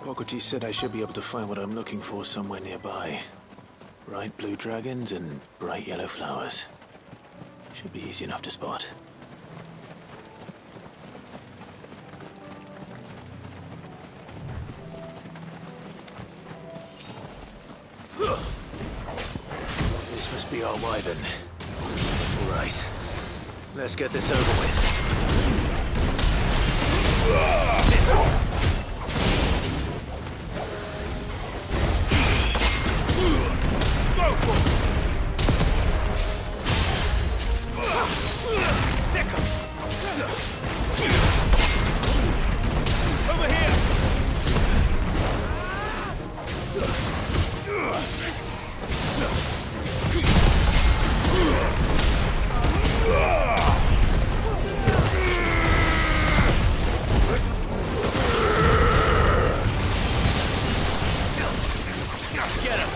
Quality said I should be able to find what I'm looking for somewhere nearby. Bright blue dragons and bright yellow flowers. Should be easy enough to spot. This must be our wyvern. All right. Let's get this over with. This one. Over here! Get him!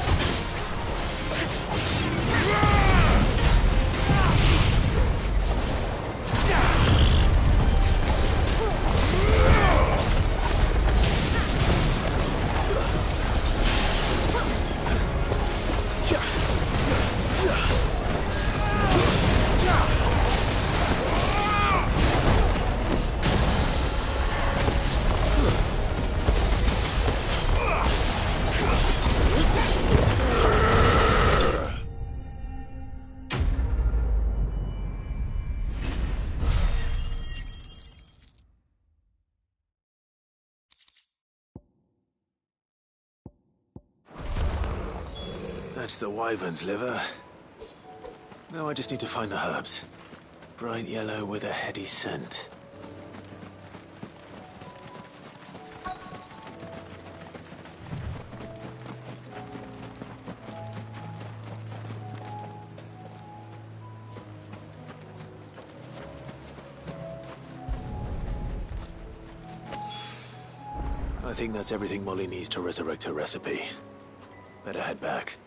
That's the wyvern's liver. Now I just need to find the herbs. Bright yellow with a heady scent. I think that's everything Molly needs to resurrect her recipe. Better head back.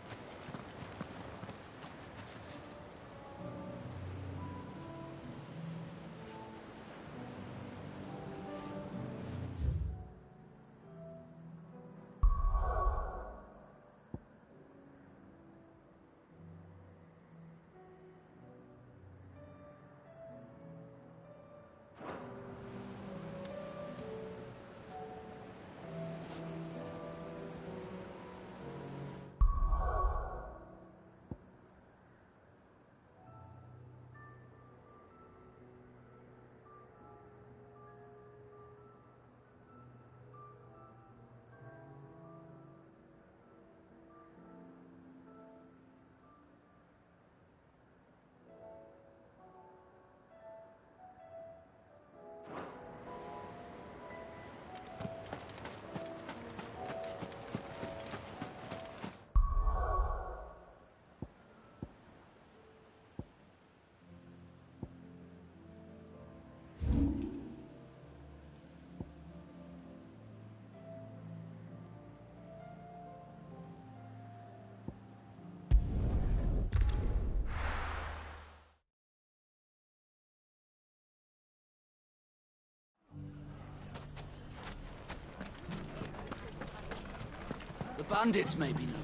The bandits may be no more.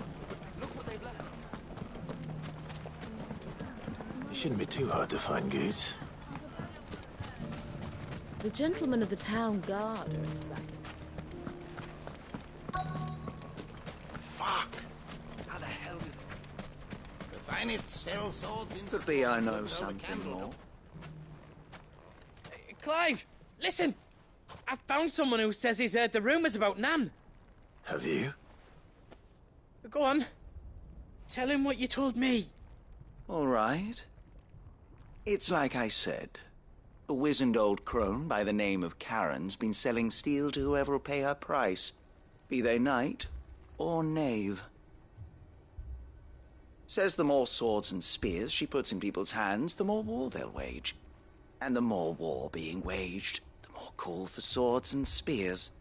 Look what they've left us. It shouldn't be too hard to find goods. The gentlemen of the town guard are back. Fuck! How the hell did... The finest sell swords in... Could be I know something more. Clive, listen! I've found someone who says he's heard the rumours about Nan. Have you? Go on. Tell him what you told me. All right. It's like I said. A wizened old crone by the name of Karen's been selling steel to whoever will pay her price, be they knight or knave. Says the more swords and spears she puts in people's hands, the more war they'll wage. And the more war being waged, the more call for swords and spears.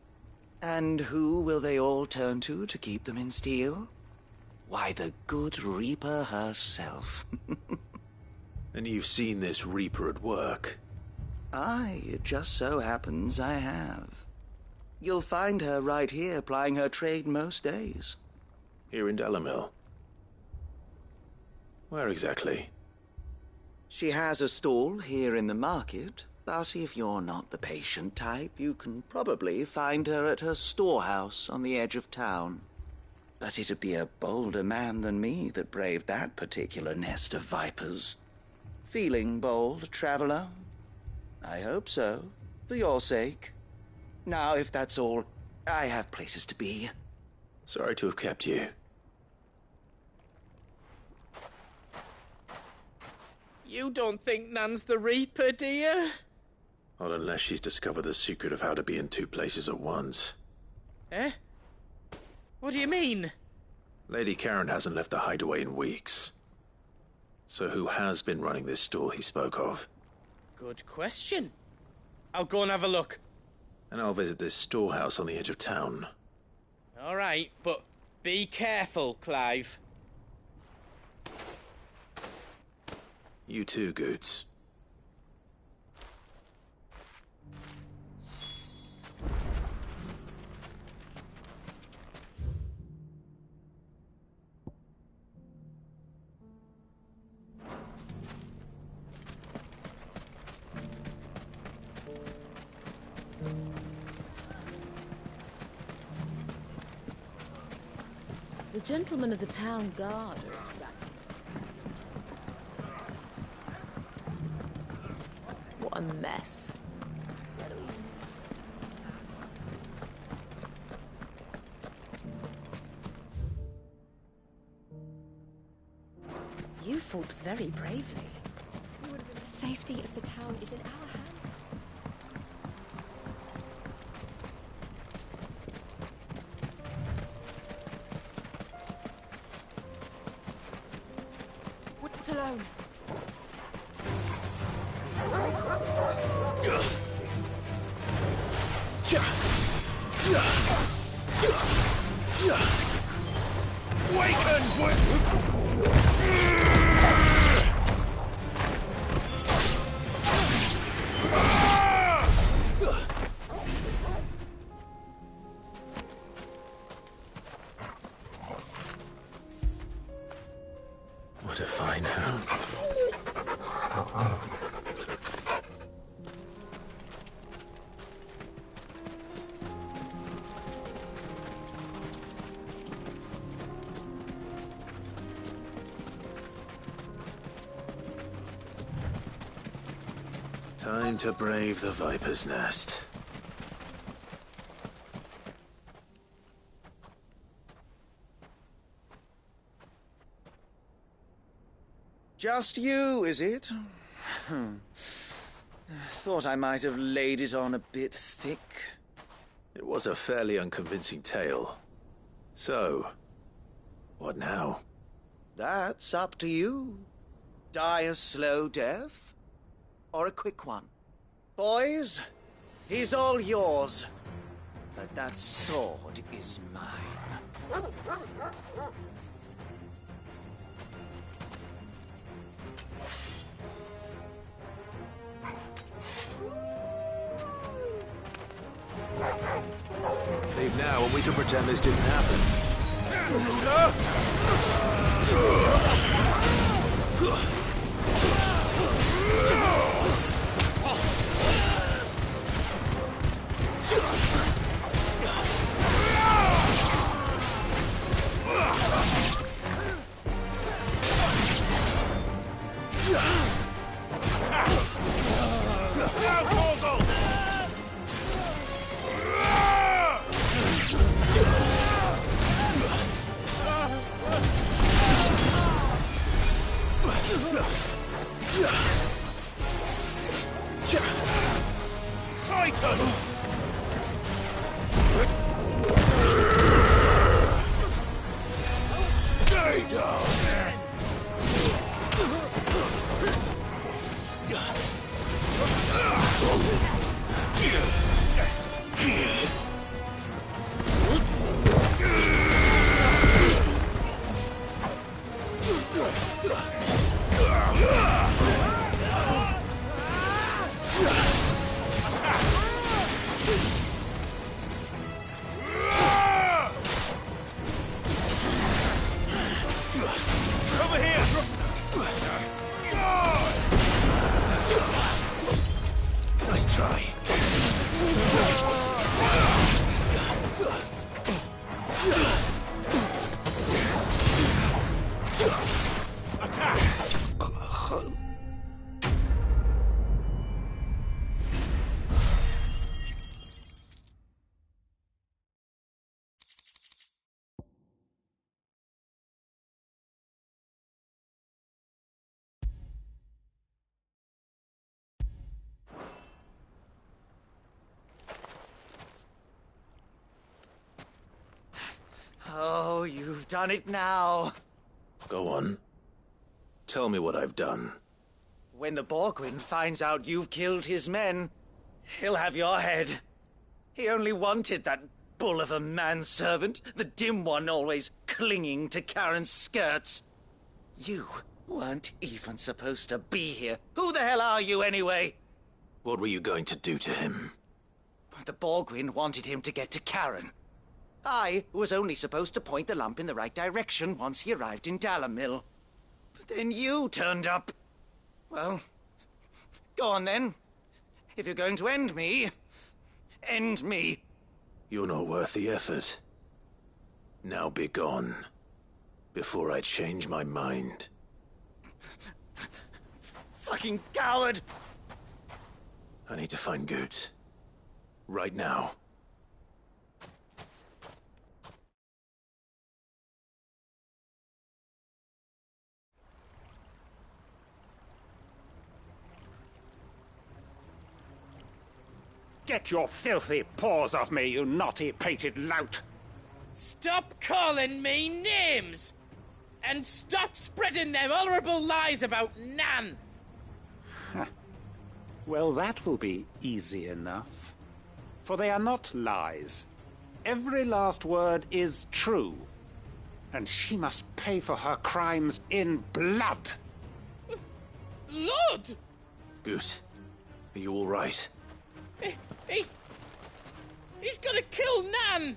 And who will they all turn to keep them in steel? Why, the good Reaper herself. And you've seen this Reaper at work? Aye, it just so happens I have. You'll find her right here plying her trade most days. Here in Delamil. Where exactly? She has a stall here in the market, but if you're not the patient type, you can probably find her at her storehouse on the edge of town. But it'd be a bolder man than me that braved that particular nest of vipers. Feeling bold, traveler? I hope so, for your sake. Now, if that's all, I have places to be. Sorry to have kept you. You don't think Nan's the Reaper, do you? Not unless she's discovered the secret of how to be in two places at once. Eh? What do you mean? Lady Karen hasn't left the hideaway in weeks. So who has been running this stall he spoke of? Good question. I'll go and have a look. And I'll visit this storehouse on the edge of town. All right, but be careful, Clive. You too, Goots. The gentleman of the town guard. What a mess. You fought very bravely. The safety of the town is in our hands. Wait alone. What a fine hound. Time to brave the Viper's Nest. Just you, is it? Thought I might have laid it on a bit thick. It was a fairly unconvincing tale. So, what now? That's up to you. Die a slow death, or a quick one. Boys, he's all yours. But that sword is mine. Leave now and we can pretend this didn't happen. Titan! Stay down! Nice try. Attack! Oh, you've done it now. Go on. Tell me what I've done. When the Borgwyn finds out you've killed his men, he'll have your head. He only wanted that bull of a manservant, the dim one always clinging to Karen's skirts. You weren't even supposed to be here. Who the hell are you, anyway? What were you going to do to him? The Borgwyn wanted him to get to Karen. I was only supposed to point the lamp in the right direction once he arrived in Dalamil. But then you turned up. Well, go on then. If you're going to end me, end me. You're not worth the effort. Now be gone, before I change my mind. Fucking coward! I need to find Goots. Right now. Get your filthy paws off me, you naughty-pated lout! Stop calling me names! And stop spreading them horrible lies about Nan! Well, that will be easy enough. For they are not lies. Every last word is true. And she must pay for her crimes in blood. Blood? Goose, are you all right? He's gonna kill Nan!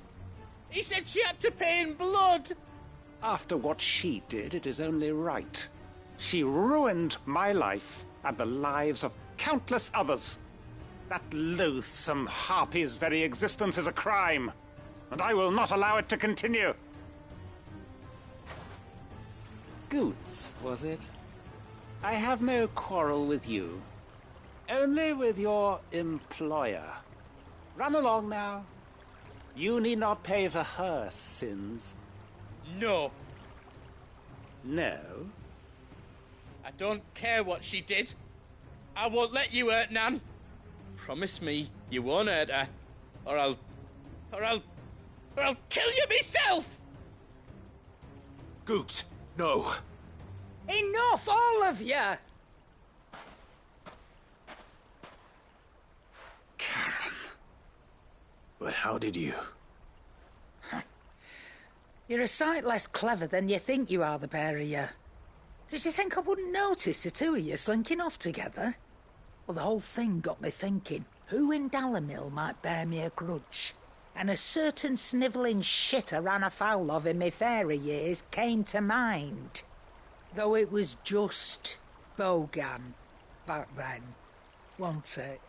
He said she had to pay in blood! After what she did, it is only right. She ruined my life and the lives of countless others. That loathsome harpy's very existence is a crime, and I will not allow it to continue. Goots, was it? I have no quarrel with you. Only with your employer. Run along now. You need not pay for her sins. No. No? I don't care what she did. I won't let you hurt Nan. Promise me you won't hurt her, or I'll kill you myself! Goots, no. Enough, all of you! Karen. But how did you? You're a sight less clever than you think you are, the pair of you. Did you think I wouldn't notice the two of you slinking off together? Well, the whole thing got me thinking, who in Dalamil might bear me a grudge? And a certain snivelling shit I ran afoul of in my fairy years came to mind. Though it was just Bogan back then, wasn't it?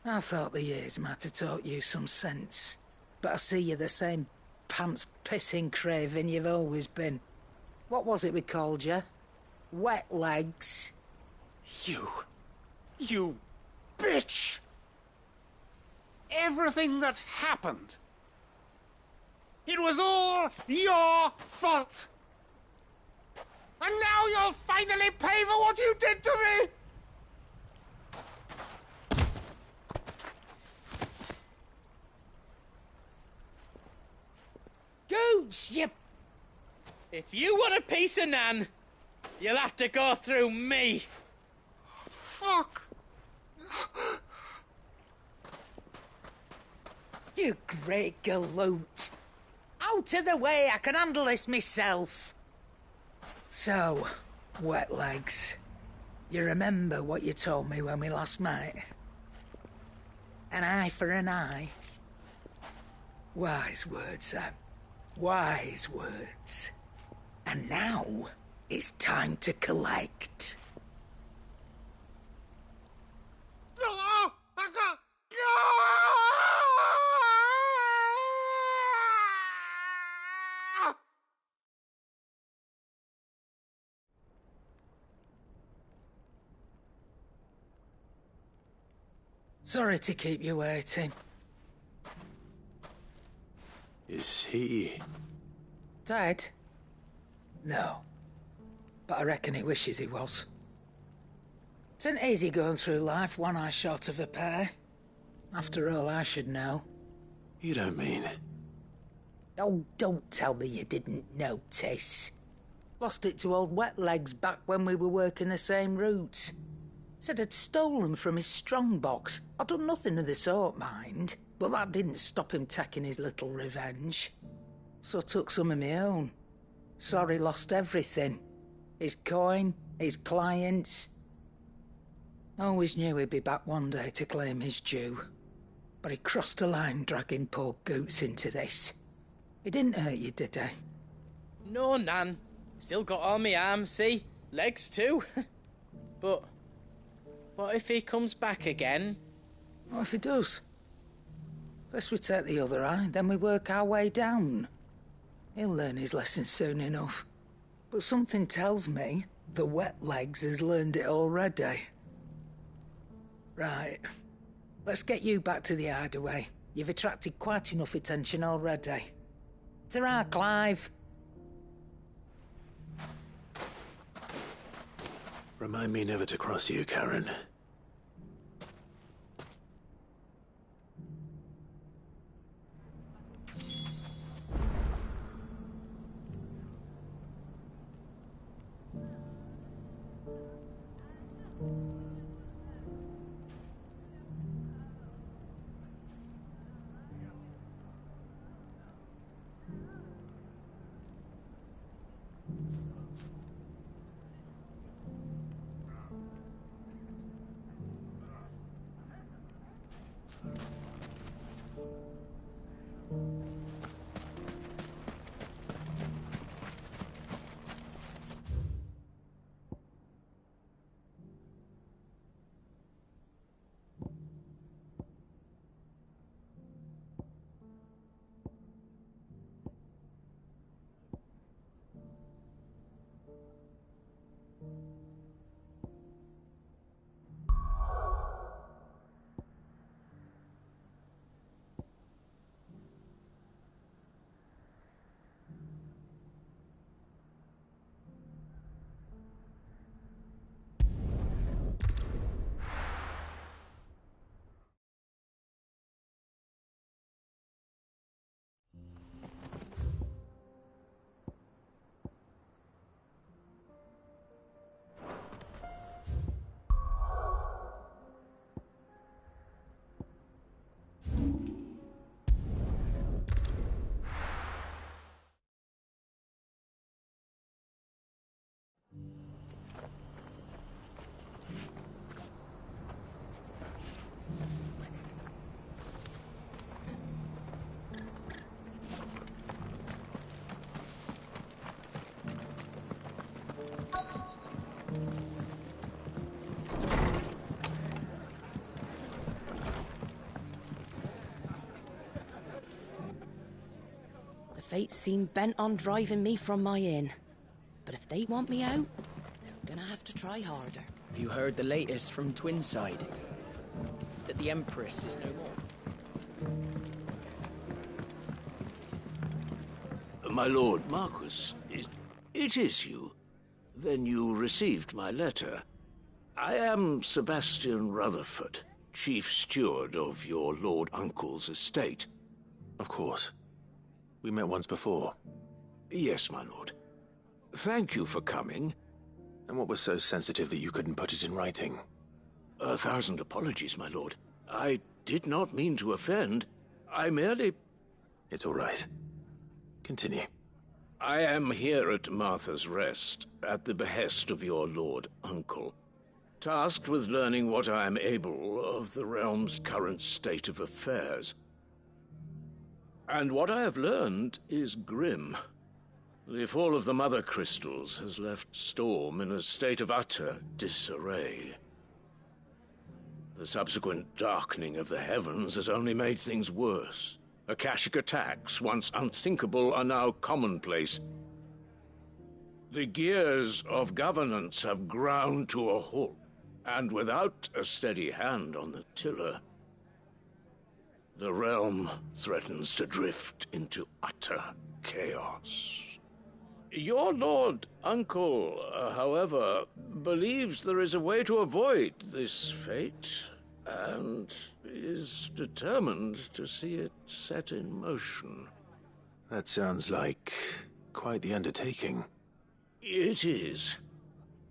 I thought the years might have taught you some sense, but I see you're the same pants-pissing craven you've always been. What was it we called you? Wet legs? You bitch! Everything that happened, it was all your fault! And now you'll finally pay for what you did to me! Goots, you... If you want a piece of Nan, you'll have to go through me. Fuck! You great galoot. Out of the way, I can handle this myself. So, wet legs, you remember what you told me when we last met? An eye for an eye. Wise words, Sam. Wise words. And now, it's time to collect. No! I can't! Sorry to keep you waiting. Is he... Dead? No. But I reckon he wishes he was. It ain't easy going through life one eye short of a pair. After all, I should know. You don't mean... Oh, don't tell me you didn't notice. Lost it to old Wet Legs back when we were working the same routes. Said I'd stolen from his strongbox. I'd done nothing of the sort, mind. But that didn't stop him taking his little revenge. So I took some of my own. Sorry, lost everything. His coin, his clients. Always knew he'd be back one day to claim his due. But he crossed a line dragging poor Goots into this. He didn't hurt you, did he? No, Nan. Still got all my arms, see? Legs too. But what if he comes back again? What if he does? First we take the other eye, then we work our way down. He'll learn his lesson soon enough. But something tells me the Wet Legs has learned it already. Right. Let's get you back to the hideaway. You've attracted quite enough attention already. Ta-ra, Clive. Remind me never to cross you, Karen. The fates seem bent on driving me from my inn. But if they want me out, they're gonna have to try harder. Have you heard the latest from Twinside? That the Empress is no more? My lord Marquis, it is you. Then you received my letter. I am Sebastian Rutherford, chief steward of your lord uncle's estate. Of course. We met once before. Yes, my lord. Thank you for coming. And what was so sensitive that you couldn't put it in writing? 1,000 apologies, my lord. I did not mean to offend. I merely... It's all right. Continue. I am here at Martha's Rest, at the behest of your lord uncle, tasked with learning what I am able of the realm's current state of affairs. And what I have learned is grim. The fall of the Mother Crystals has left Storm in a state of utter disarray. The subsequent darkening of the heavens has only made things worse. Akashic attacks, once unthinkable, are now commonplace. The gears of governance have ground to a halt, and without a steady hand on the tiller, The realm threatens to drift into utter chaos. Your Lord Uncle, however, believes there is a way to avoid this fate, and is determined to see it set in motion. That sounds like quite the undertaking. It is.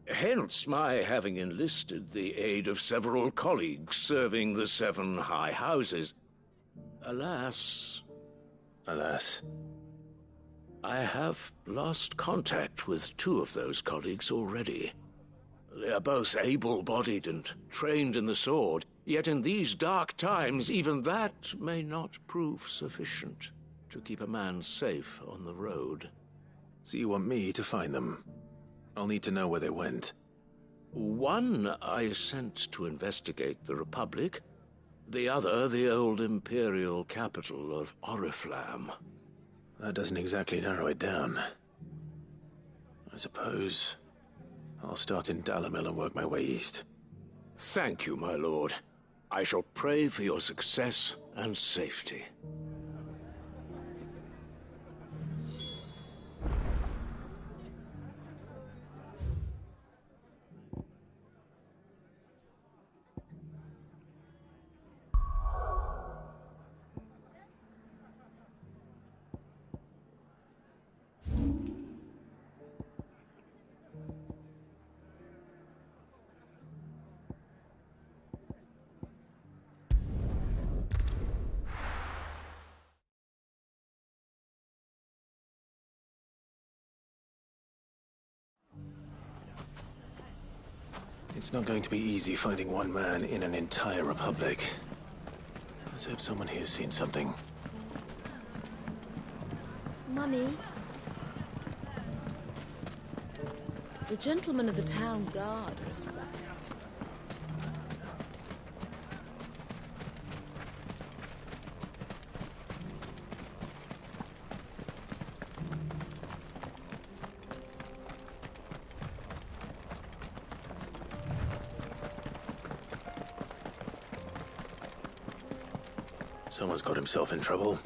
Hence my having enlisted the aid of several colleagues serving the 7 high houses. Alas, I have lost contact with 2 of those colleagues already. They are both able-bodied and trained in the sword, yet in these dark times even that may not prove sufficient to keep a man safe on the road. So you want me to find them? I'll need to know where they went. One I sent to investigate the Republic, the other the old Imperial capital of Oriflamme. That doesn't exactly narrow it down. I suppose I'll start in Dalamil and work my way east. Thank you, my lord. I shall pray for your success and safety. It's not going to be easy finding one man in an entire republic. Let's hope someone here's seen something. Mummy? The gentleman of the town guard was... Someone's got himself in trouble.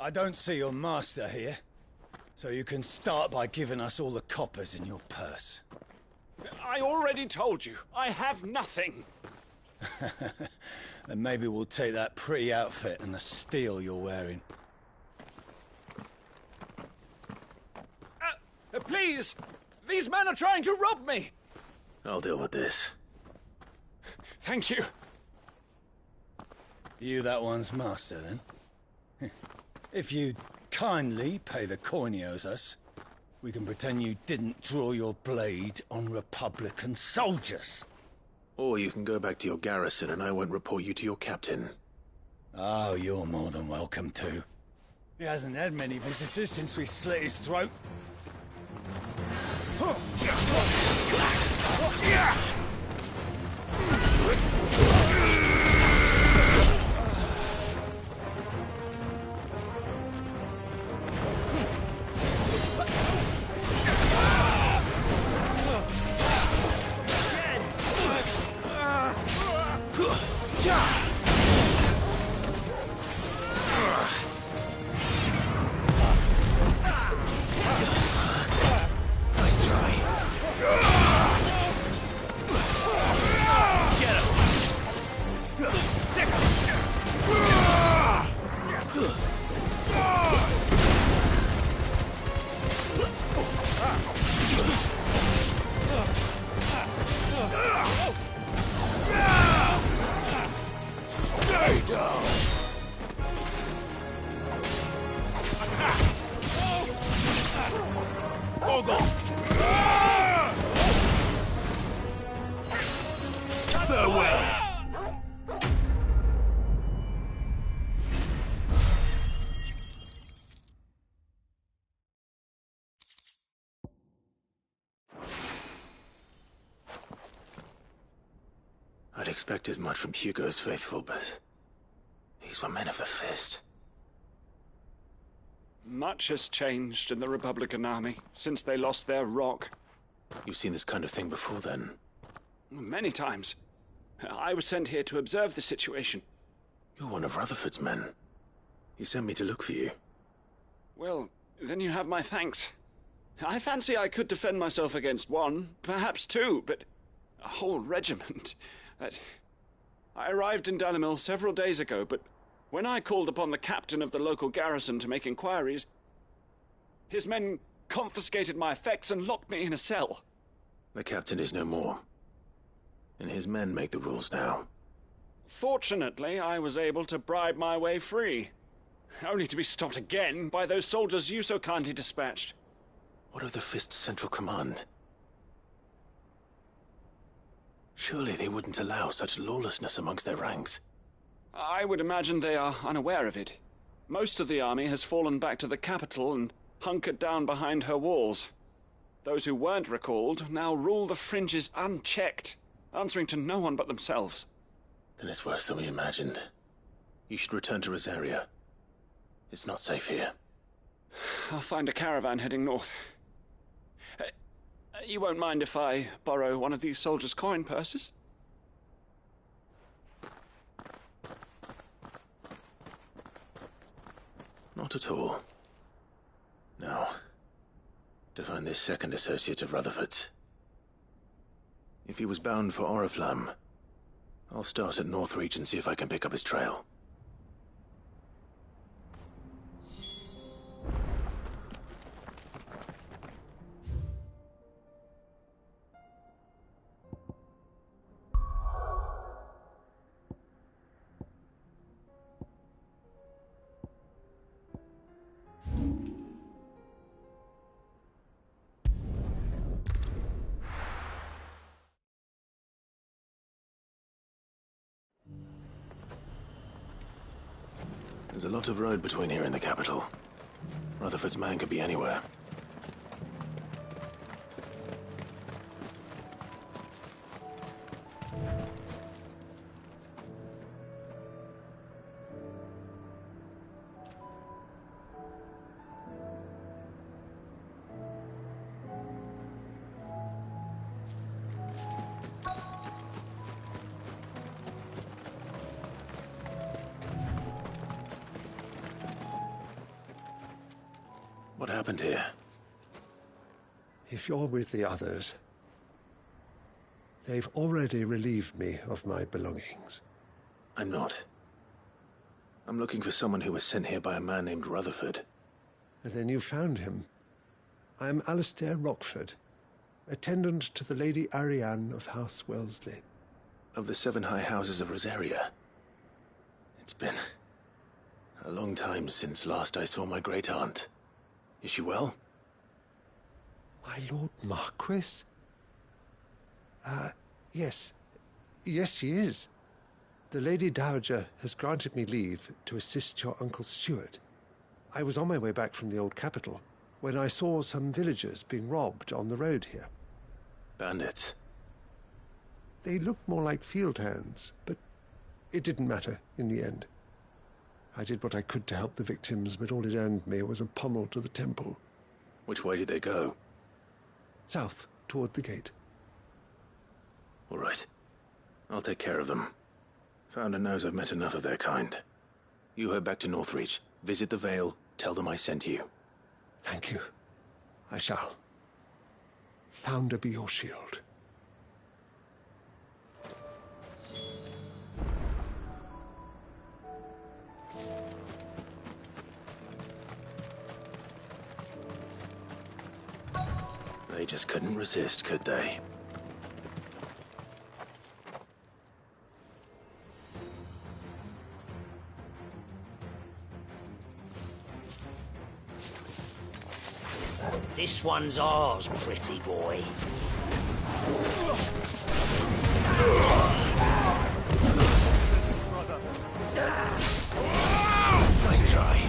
I don't see your master here, so you can start by giving us all the coppers in your purse. I already told you, I have nothing. Then maybe we'll take that pretty outfit and the steel you're wearing. Please! These men are trying to rob me! I'll deal with this. Thank you. You that one's master, then? If you'd kindly pay the coin he owes us, we can pretend you didn't draw your blade on Republican soldiers. Or you can go back to your garrison and I won't report you to your captain. Oh, you're more than welcome to. He hasn't had many visitors since we slit his throat. I'd expect as much from Hugo's faithful, but these were men of the fist. Much has changed in the Republican army since they lost their rock. You've seen this kind of thing before, then? Many times. I was sent here to observe the situation. You're one of Rutherford's men. He sent me to look for you. Well, then you have my thanks. I fancy I could defend myself against one, perhaps two, but a whole regiment. I arrived in Dalimil several days ago, but when I called upon the captain of the local garrison to make inquiries, his men confiscated my effects and locked me in a cell. The captain is no more, and his men make the rules now. Fortunately, I was able to bribe my way free, only to be stopped again by those soldiers you so kindly dispatched. What of the Fist's Central Command? Surely they wouldn't allow such lawlessness amongst their ranks. I would imagine they are unaware of it. Most of the army has fallen back to the capital and hunkered down behind her walls. Those who weren't recalled now rule the fringes unchecked, answering to no one but themselves. Then it's worse than we imagined. You should return to Rosaria. It's not safe here. I'll find a caravan heading north. You won't mind if I borrow one of these soldiers' coin purses? Not at all. Now, to find this second associate of Rutherford's. If he was bound for Oriflamme, I'll start at Northreach and see if I can pick up his trail. There's a lot of road between here and the capital. Rutherford's man could be anywhere. What happened here? If you're with the others, they've already relieved me of my belongings. I'm not. I'm looking for someone who was sent here by a man named Rutherford. And then you found him. I'm Alistair Rockford, attendant to the Lady Ariane of House Wellesley. Of the 7 high houses of Rosaria. It's been a long time since last I saw my great-aunt. Is she well? My Lord Marquis? Yes. Yes, she is. The Lady Dowager has granted me leave to assist your Uncle Stuart. I was on my way back from the old capital when I saw some villagers being robbed on the road here. Bandits? They looked more like field hands, but it didn't matter in the end. I did what I could to help the victims, but all it earned me was a pommel to the temple. Which way did they go? South, toward the gate. All right. I'll take care of them. Founder knows I've met enough of their kind. You head back to Northreach, visit the Vale, tell them I sent you. Thank you. I shall. Founder be your shield. They just couldn't resist, could they? This one's ours, pretty boy. Nice try.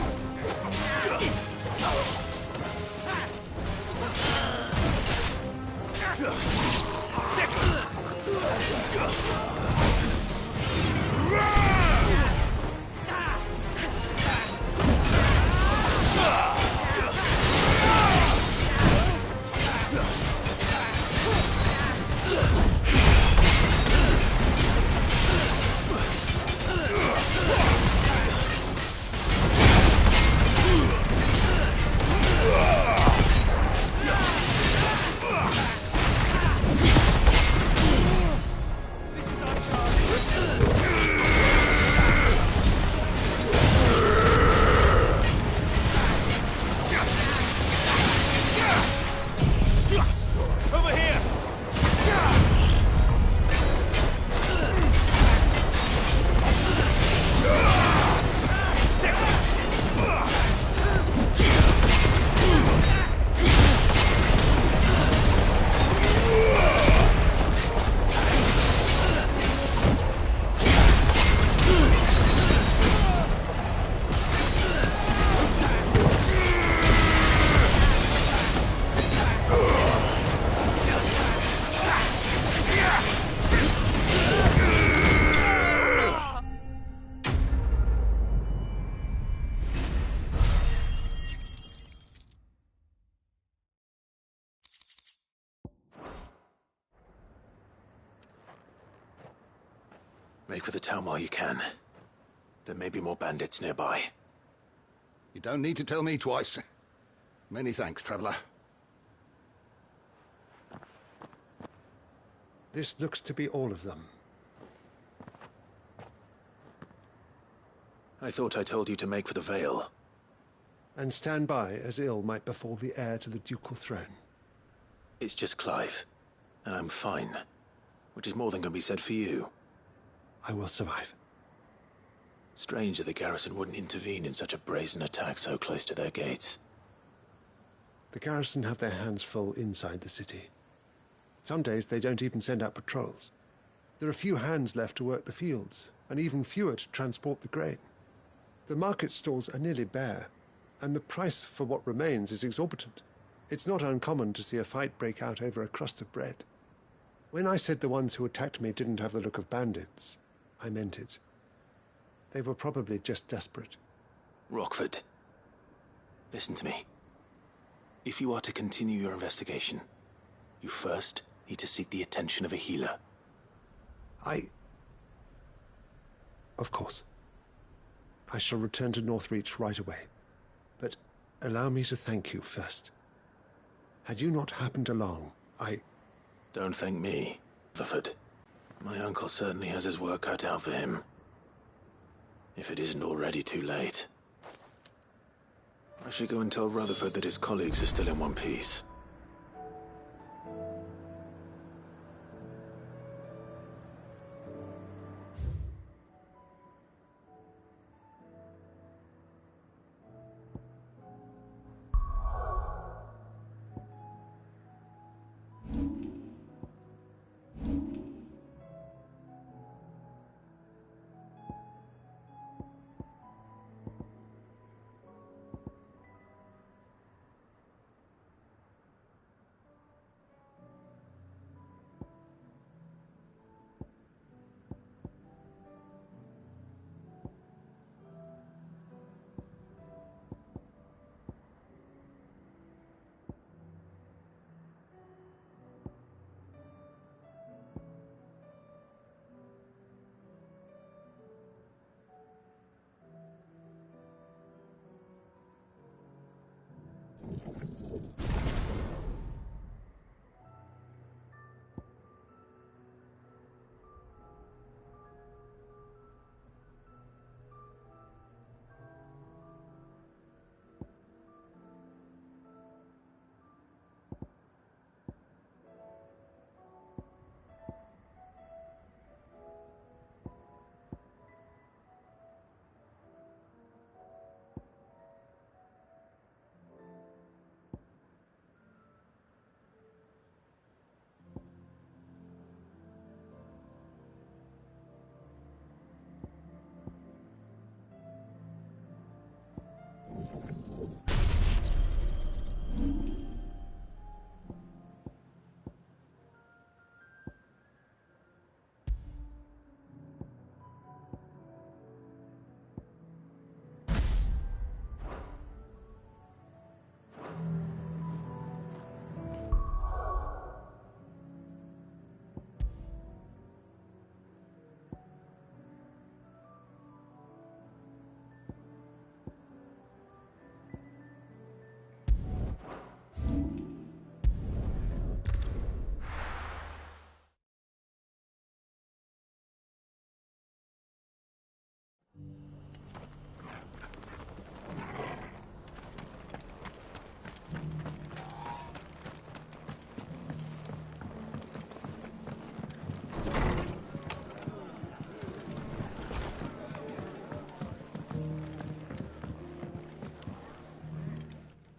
Make for the town while you can. There may be more bandits nearby. You don't need to tell me twice. Many thanks, traveler. This looks to be all of them. I thought I told you to make for the Vale. And stand by as ill might befall the heir to the ducal throne. It's just Clive, and I'm fine. Which is more than can be said for you. I will survive. Strange that the garrison wouldn't intervene in such a brazen attack so close to their gates. The garrison have their hands full inside the city. Some days they don't even send out patrols. There are few hands left to work the fields, and even fewer to transport the grain. The market stalls are nearly bare, and the price for what remains is exorbitant. It's not uncommon to see a fight break out over a crust of bread. When I said the ones who attacked me didn't have the look of bandits, I meant it. They were probably just desperate. Rockford, listen to me. If you are to continue your investigation, you first need to seek the attention of a healer. Of course. I shall return to Northreach right away. But allow me to thank you first. Had you not happened along, Don't thank me, Rutherford. My uncle certainly has his work cut out for him. If it isn't already too late. I should go and tell Rutherford that his colleagues are still in one piece.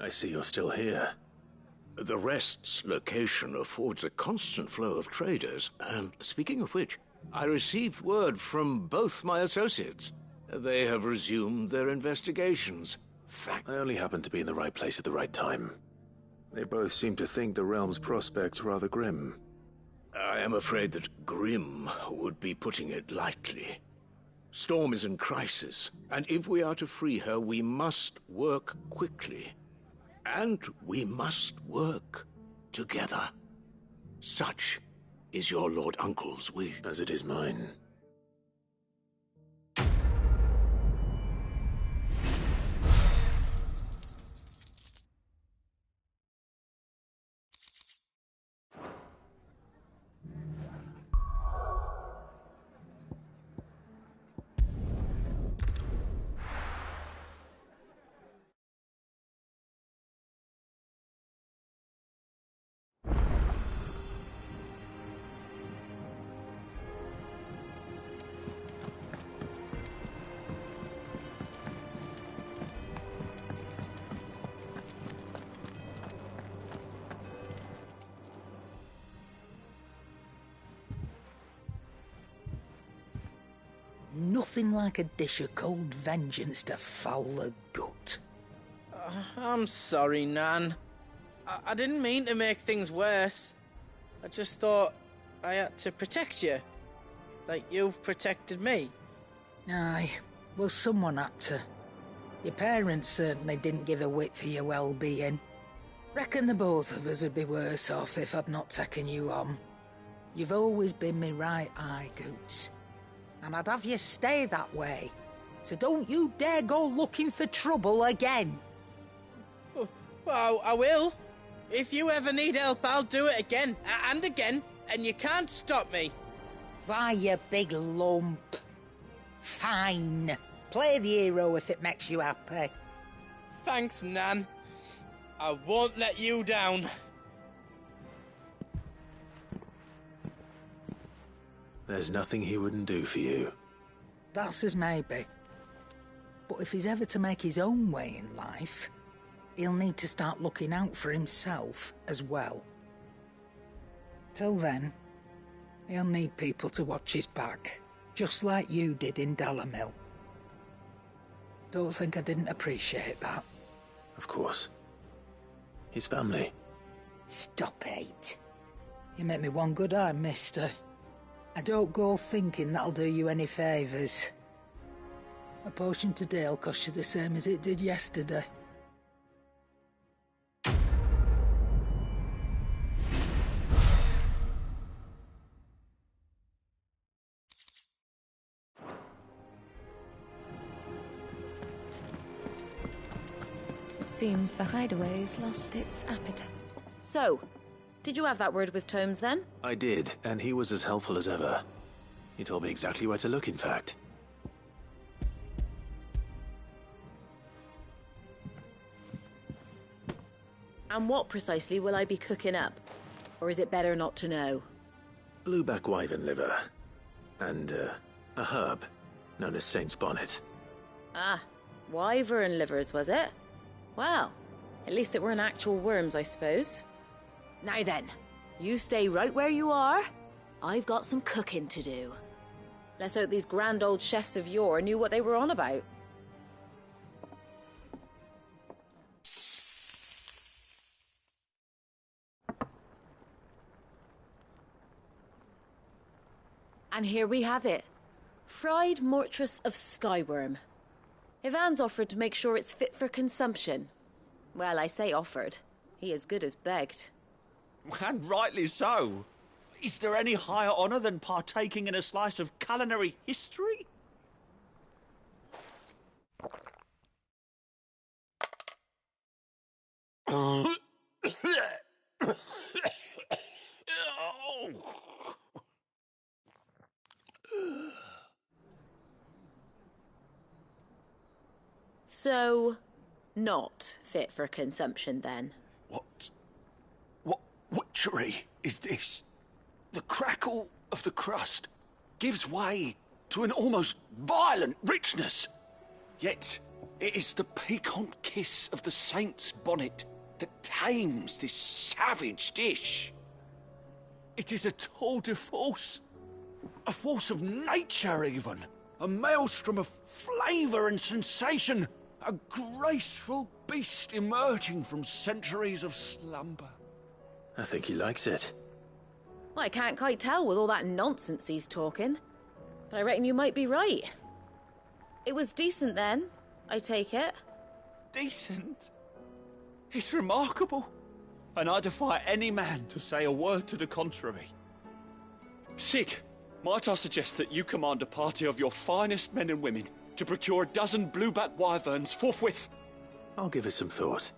I see you're still here. The Rest's location affords a constant flow of traders, and speaking of which, I received word from both my associates. They have resumed their investigations. I only happened to be in the right place at the right time. They both seem to think the realm's prospects rather grim. I am afraid that grim would be putting it lightly. Storm is in crisis, and if we are to free her, we must work quickly. And we must work together. Such is your Lord Uncle's wish. As it is mine. Nothing like a dish of cold vengeance to foul the gut. I'm sorry, Nan. I didn't mean to make things worse. I just thought I had to protect you. Like you've protected me. Aye, well, someone had to. Your parents certainly didn't give a whit for your well-being. Reckon the both of us would be worse off if I'd not taken you on. You've always been me right eye, Goots. And I'd have you stay that way. So don't you dare go looking for trouble again. Well, I will. If you ever need help, I'll do it again and again, and you can't stop me. Why, you big lump. Fine. Play the hero if it makes you happy. Thanks, Nan. I won't let you down. There's nothing he wouldn't do for you. That's as maybe. But if he's ever to make his own way in life, he'll need to start looking out for himself as well. Till then, he'll need people to watch his back, just like you did in Dalamil. Don't think I didn't appreciate that. Of course. His family. Stop it. You make me one good eye, mister. I don't go thinking that'll do you any favours. A potion today'll cost you the same as it did yesterday. It seems the hideaway's lost its appetite. So, did you have that word with Tomes then? I did, and he was as helpful as ever. He told me exactly where to look, in fact. And what precisely will I be cooking up? Or is it better not to know? Blueback wyvern liver. And, a herb known as Saint's Bonnet. Ah, wyvern livers, was it? Well, at least it weren't actual worms, I suppose. Now then, you stay right where you are. I've got some cooking to do. Let's hope these grand old chefs of yore knew what they were on about. And here we have it. Fried mortress of skyworm. Ivan's offered to make sure it's fit for consumption. Well, I say offered. He as good as begged. And rightly so. Is there any higher honour than partaking in a slice of culinary history? So, not fit for consumption then? What witchery is this? The crackle of the crust gives way to an almost violent richness. Yet, it is the piquant kiss of the saint's bonnet that tames this savage dish. It is a tour de force. A force of nature, even. A maelstrom of flavour and sensation. A graceful beast emerging from centuries of slumber. I think he likes it. Well, I can't quite tell with all that nonsense he's talking. But I reckon you might be right. It was decent then, I take it. Decent? It's remarkable. And I defy any man to say a word to the contrary. Sid, might I suggest that you command a party of your finest men and women to procure a dozen blueback wyverns forthwith? I'll give it some thought.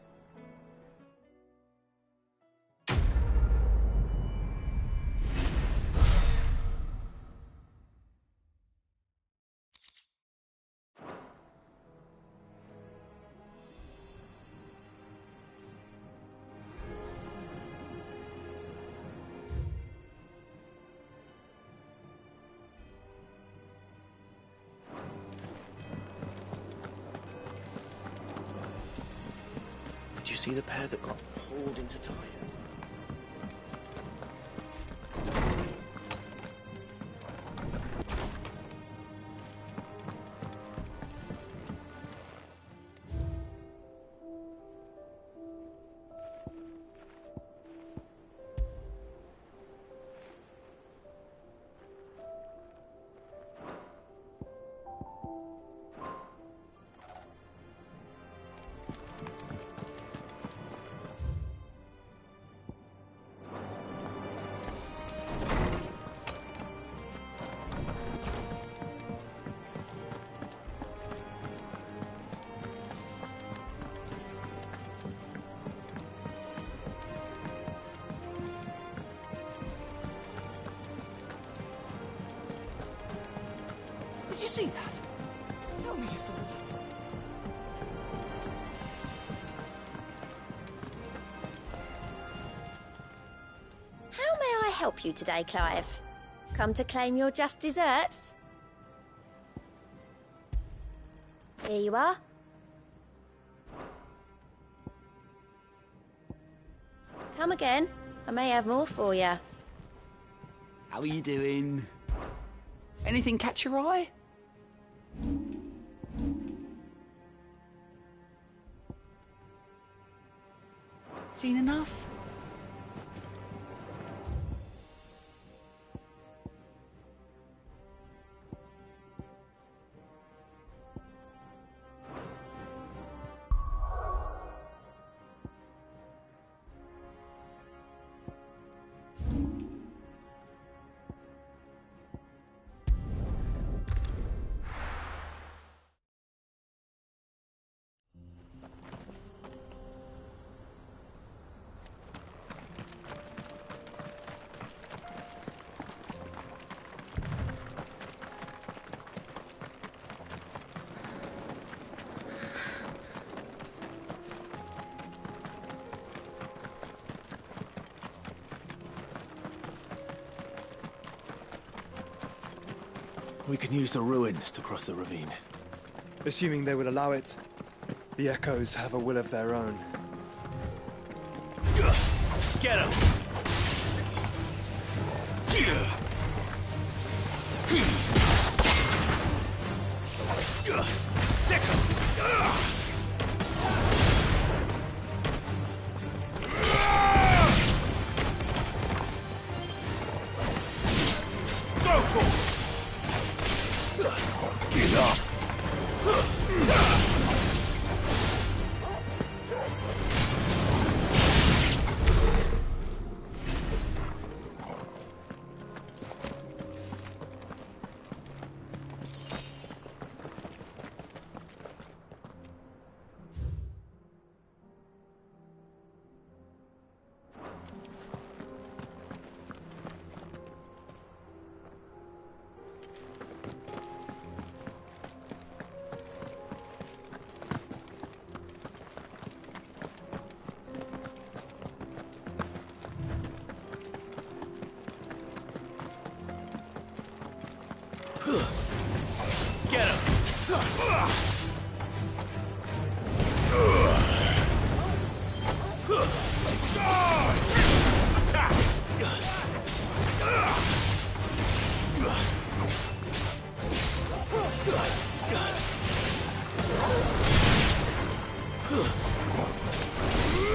Did you see the pair that got pulled into tires? see that? Tell me you saw that. How may I help you today, Clive? Come to claim your just desserts? Here you are. Come again. I may have more for you. How are you doing? Anything catch your eye? Seen enough? We can use the ruins to cross the ravine. Assuming they will allow it. The Echoes have a will of their own. Get him! Sick him! Go to him! Get up! Get him! Attack!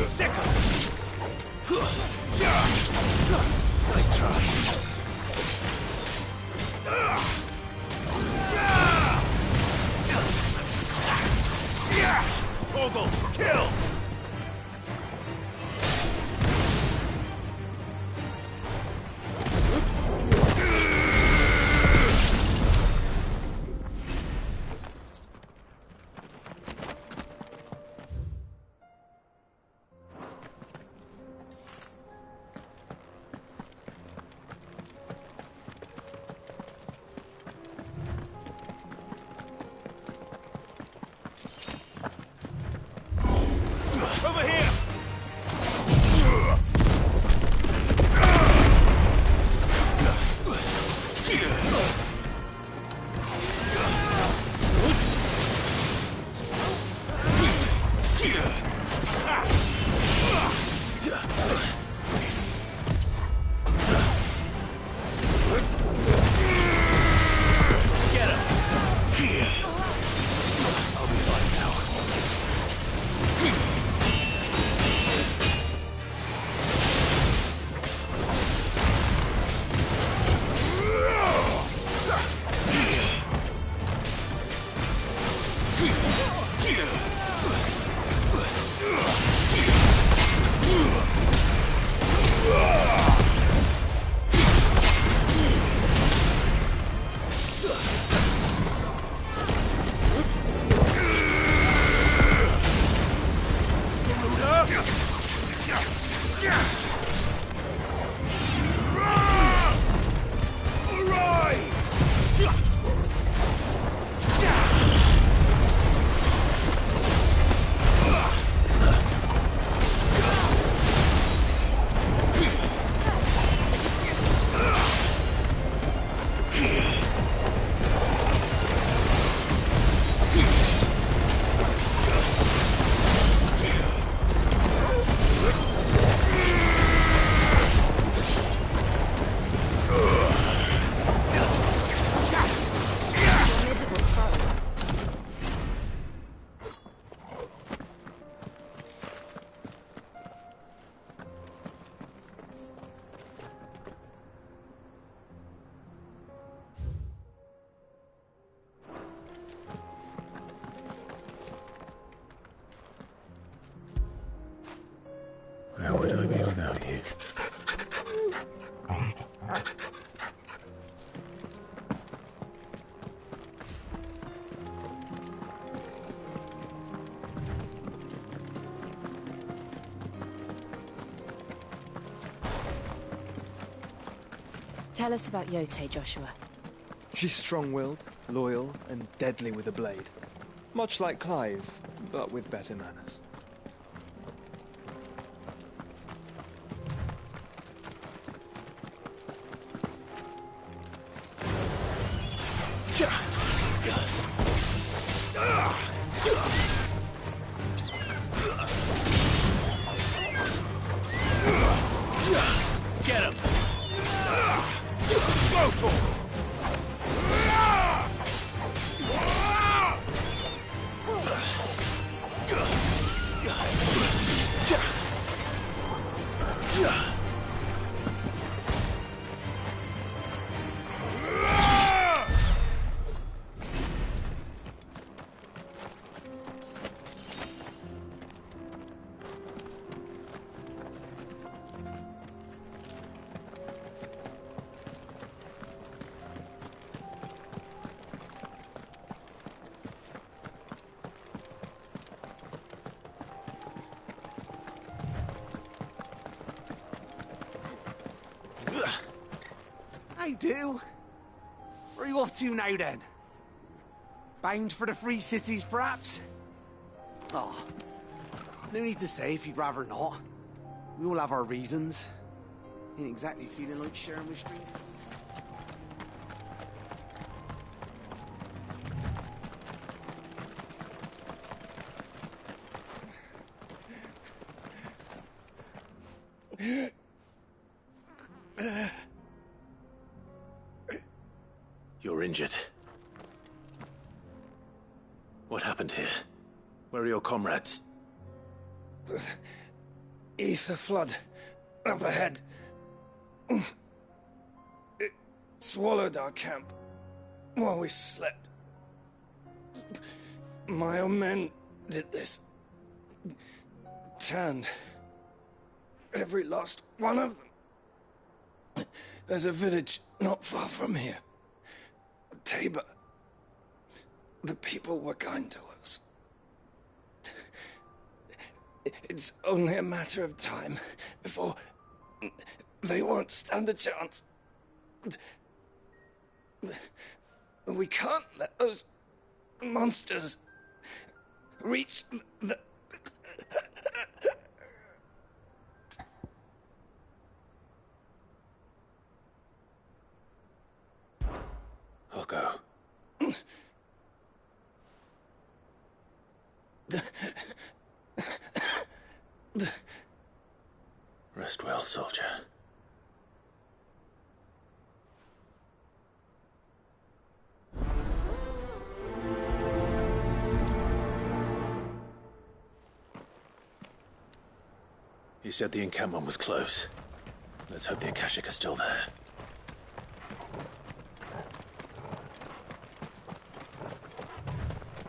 Sick him! Nice try. Ogle, kill! would I be without you? Tell us about Yote, Joshua. She's strong-willed, loyal, and deadly with a blade. Much like Clive, but with better manners. Get him! Go to him! I do. Where are you off to now, then? Bound for the Free Cities, perhaps? Oh, no need to say if you'd rather not. We all have our reasons. Ain't exactly feeling like sharing with strangers. You're injured. What happened here? Where are your comrades? Ether flood. Up ahead. It swallowed our camp while we slept. My own men did this. Turned every last one of them. There's a village not far from here. Tabor. The people were kind to us. It's only a matter of time before they won't stand a chance. We can't let those monsters reach the... I'll go. Rest well, soldier. You said the encampment was close. Let's hope the Akashic are still there.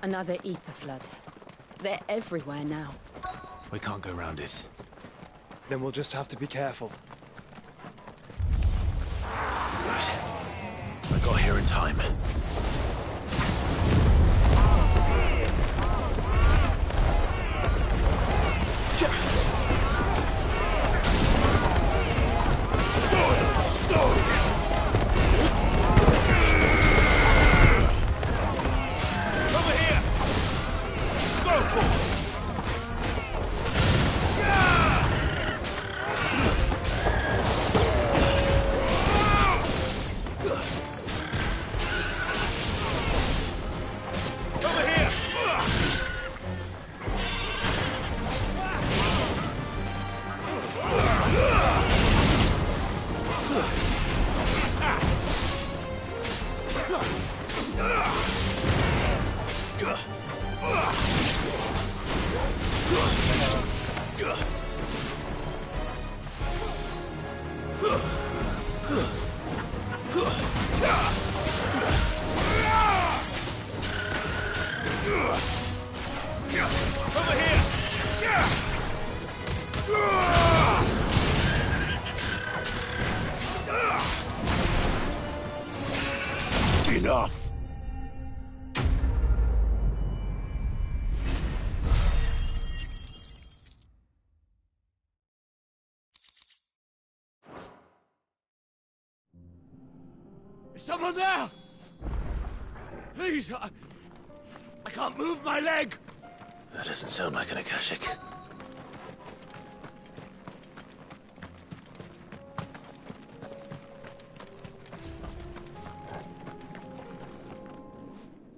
Another ether flood. They're everywhere now. We can't go round it. Then we'll just have to be careful. Right. I got here in time. Sword! Stone! Over here! Go to him! Enough! Is someone there? Please, I can't move my leg! That doesn't sound like an Akashic.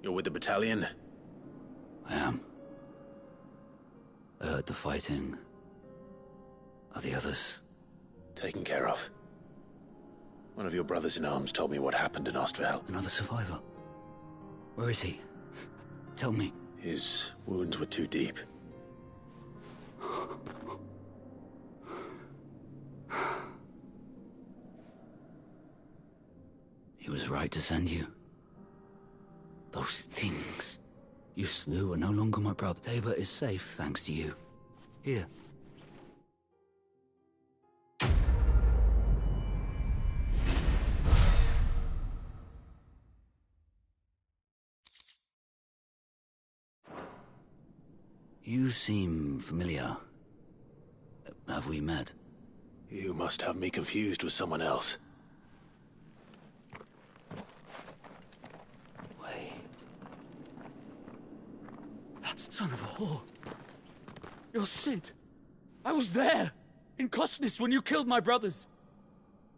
You're with the battalion? I am. I heard the fighting. Are the others? Taken care of. One of your brothers-in-arms told me what happened in Ostwell. Another survivor? Where is he? Tell me. His wounds were too deep. He was right to send you. Those things you slew are no longer my brother. Tabor is safe thanks to you. Here. You seem familiar. Have we met? You must have me confused with someone else. Wait. That son of a whore. You're Sid. I was there, in Costness, when you killed my brothers.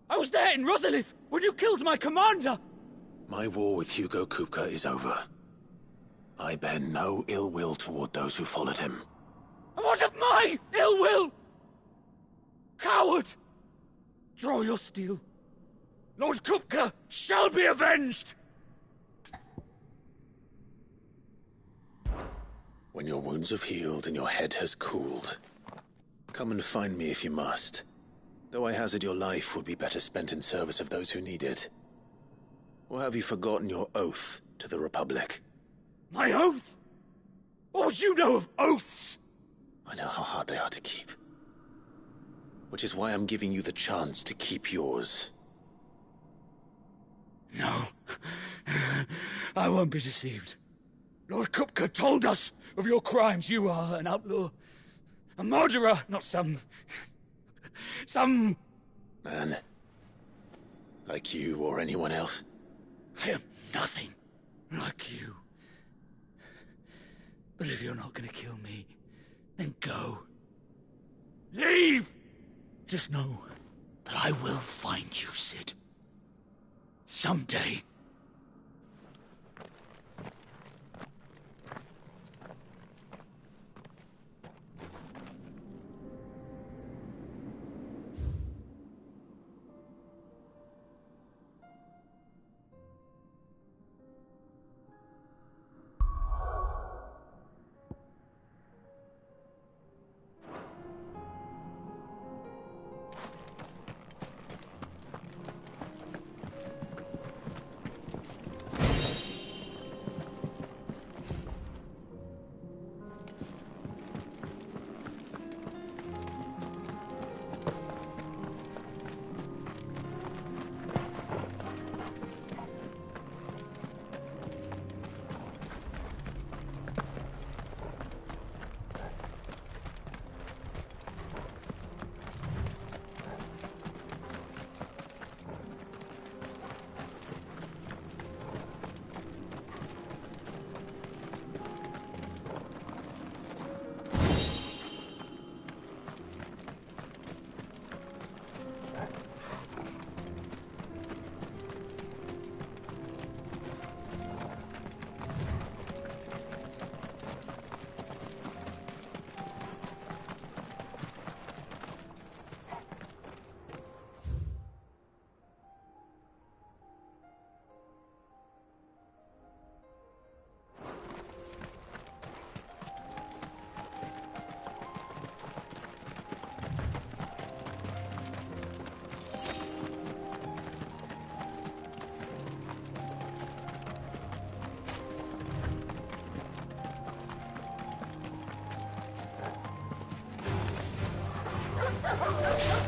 I was there in Rosalith, when you killed my commander! My war with Hugo Kupka is over. I bear no ill will toward those who followed him. And what of my ill will? Coward! Draw your steel. Lord Kupka shall be avenged! When your wounds have healed and your head has cooled, come and find me if you must. Though I hazard your life would be better spent in service of those who need it. Or have you forgotten your oath to the Republic? My oath? What would you know of oaths? I know how hard they are to keep. Which is why I'm giving you the chance to keep yours. No. I won't be deceived. Lord Kupka told us of your crimes. You are an outlaw. A murderer, not some... Man. Like you or anyone else. I am nothing like you. But if you're not gonna kill me, then go. Leave! Just know that I will find you, Sid. Someday.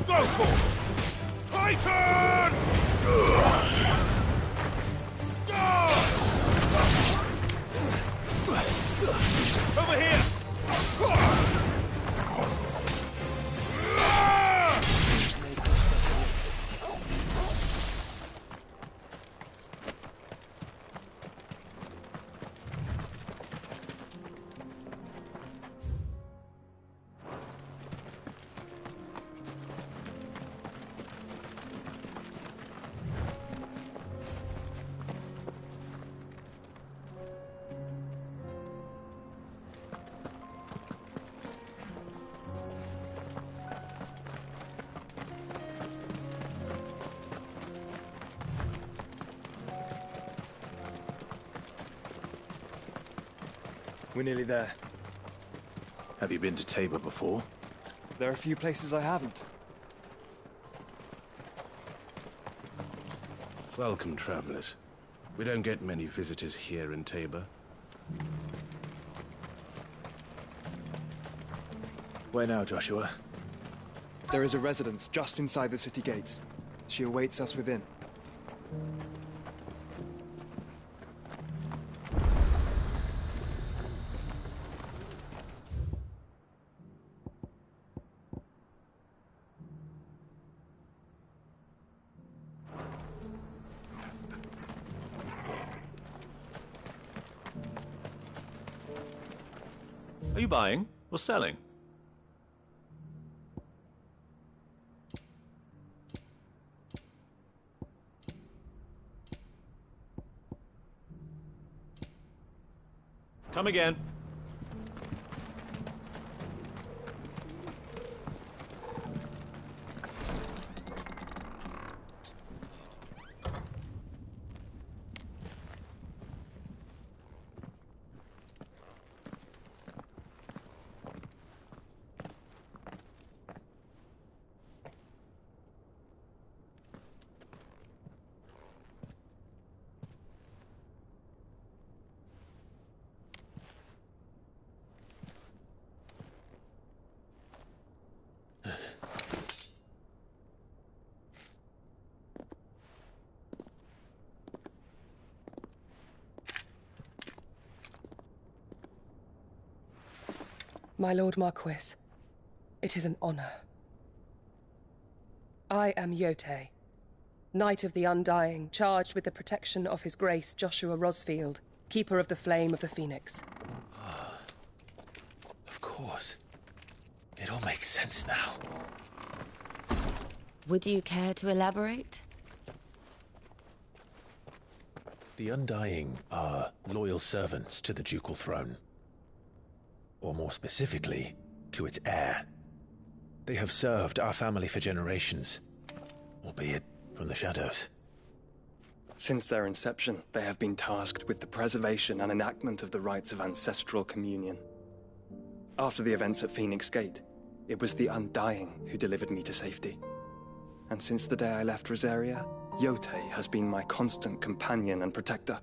Go for it! Titan! Die! We're nearly there. Have you been to Tabor before? There are a few places I haven't. Welcome, travelers. We don't get many visitors here in Tabor. Where now, Joshua? There is a residence just inside the city gates. She awaits us within. Are you buying or selling? Come again. My Lord Marquis, it is an honor. I am Yote, Knight of the Undying, charged with the protection of His Grace Joshua Rosfield, Keeper of the Flame of the Phoenix. Of course. It all makes sense now. Would you care to elaborate? The Undying are loyal servants to the ducal throne. Or more specifically, to its heir. They have served our family for generations, albeit from the shadows. Since their inception, they have been tasked with the preservation and enactment of the rites of ancestral communion. After the events at Phoenix Gate, it was the Undying who delivered me to safety. And since the day I left Rosaria, Yote has been my constant companion and protector.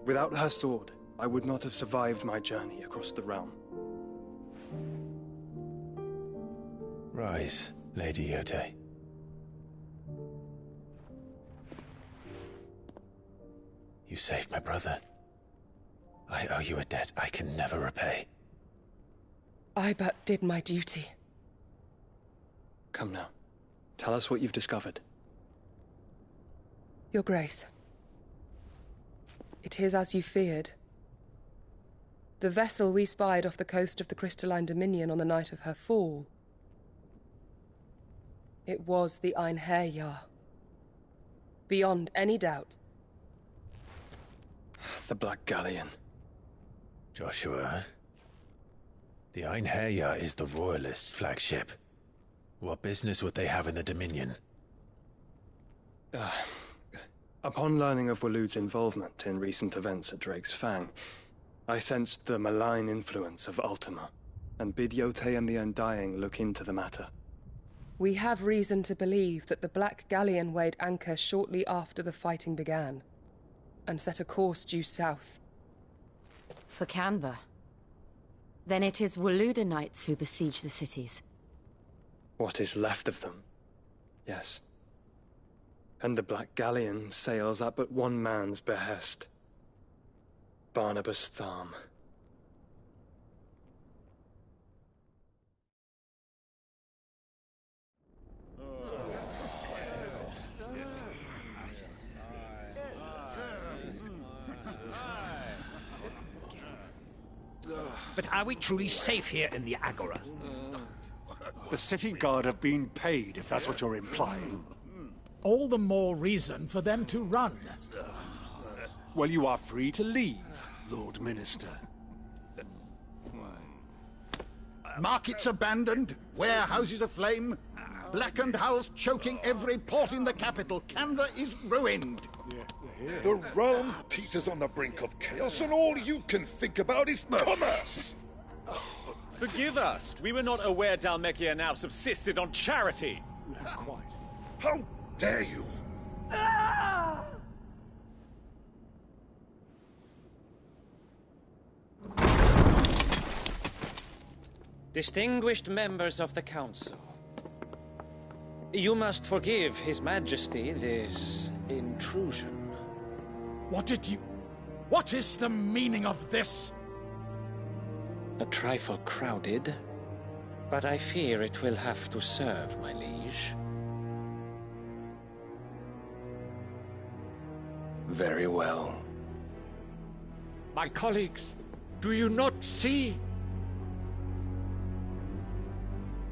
Without her sword, I would not have survived my journey across the realm. Rise, Lady Yote. You saved my brother. I owe you a debt I can never repay. I but did my duty. Come now. Tell us what you've discovered. Your Grace. It is as you feared. The vessel we spied off the coast of the Crystalline Dominion on the night of her fall. It was the Einherjar. Beyond any doubt. The Black Galleon. Joshua, the Einherjar is the Royalists' flagship. What business would they have in the Dominion? Upon learning of Waloed's involvement in recent events at Drake's Fang, I sensed the malign influence of Ultima, and bid Yote and the Undying look into the matter. We have reason to believe that the Black Galleon weighed anchor shortly after the fighting began, and set a course due south. For Canva. Then it is Waloed Knights who besiege the cities. What is left of them, yes. And the Black Galleon sails at but one man's behest. Barnabas Tharm. But are we truly safe here in the Agora? The city guard have been paid, if that's what you're implying. All the more reason for them to run. Well, you are free to leave, Lord Minister. Markets abandoned, warehouses aflame. Blackened hulls choking every port in the capital. Canva is ruined. The realm teeters on the brink of chaos, and all you can think about is commerce! Forgive us. We were not aware Dhalmekia now subsisted on charity. Not quite. How dare you! Distinguished members of the Council, you must forgive His Majesty this intrusion. What is the meaning of this? A trifle crowded, but I fear it will have to serve, my liege. Very well. My colleagues, do you not see?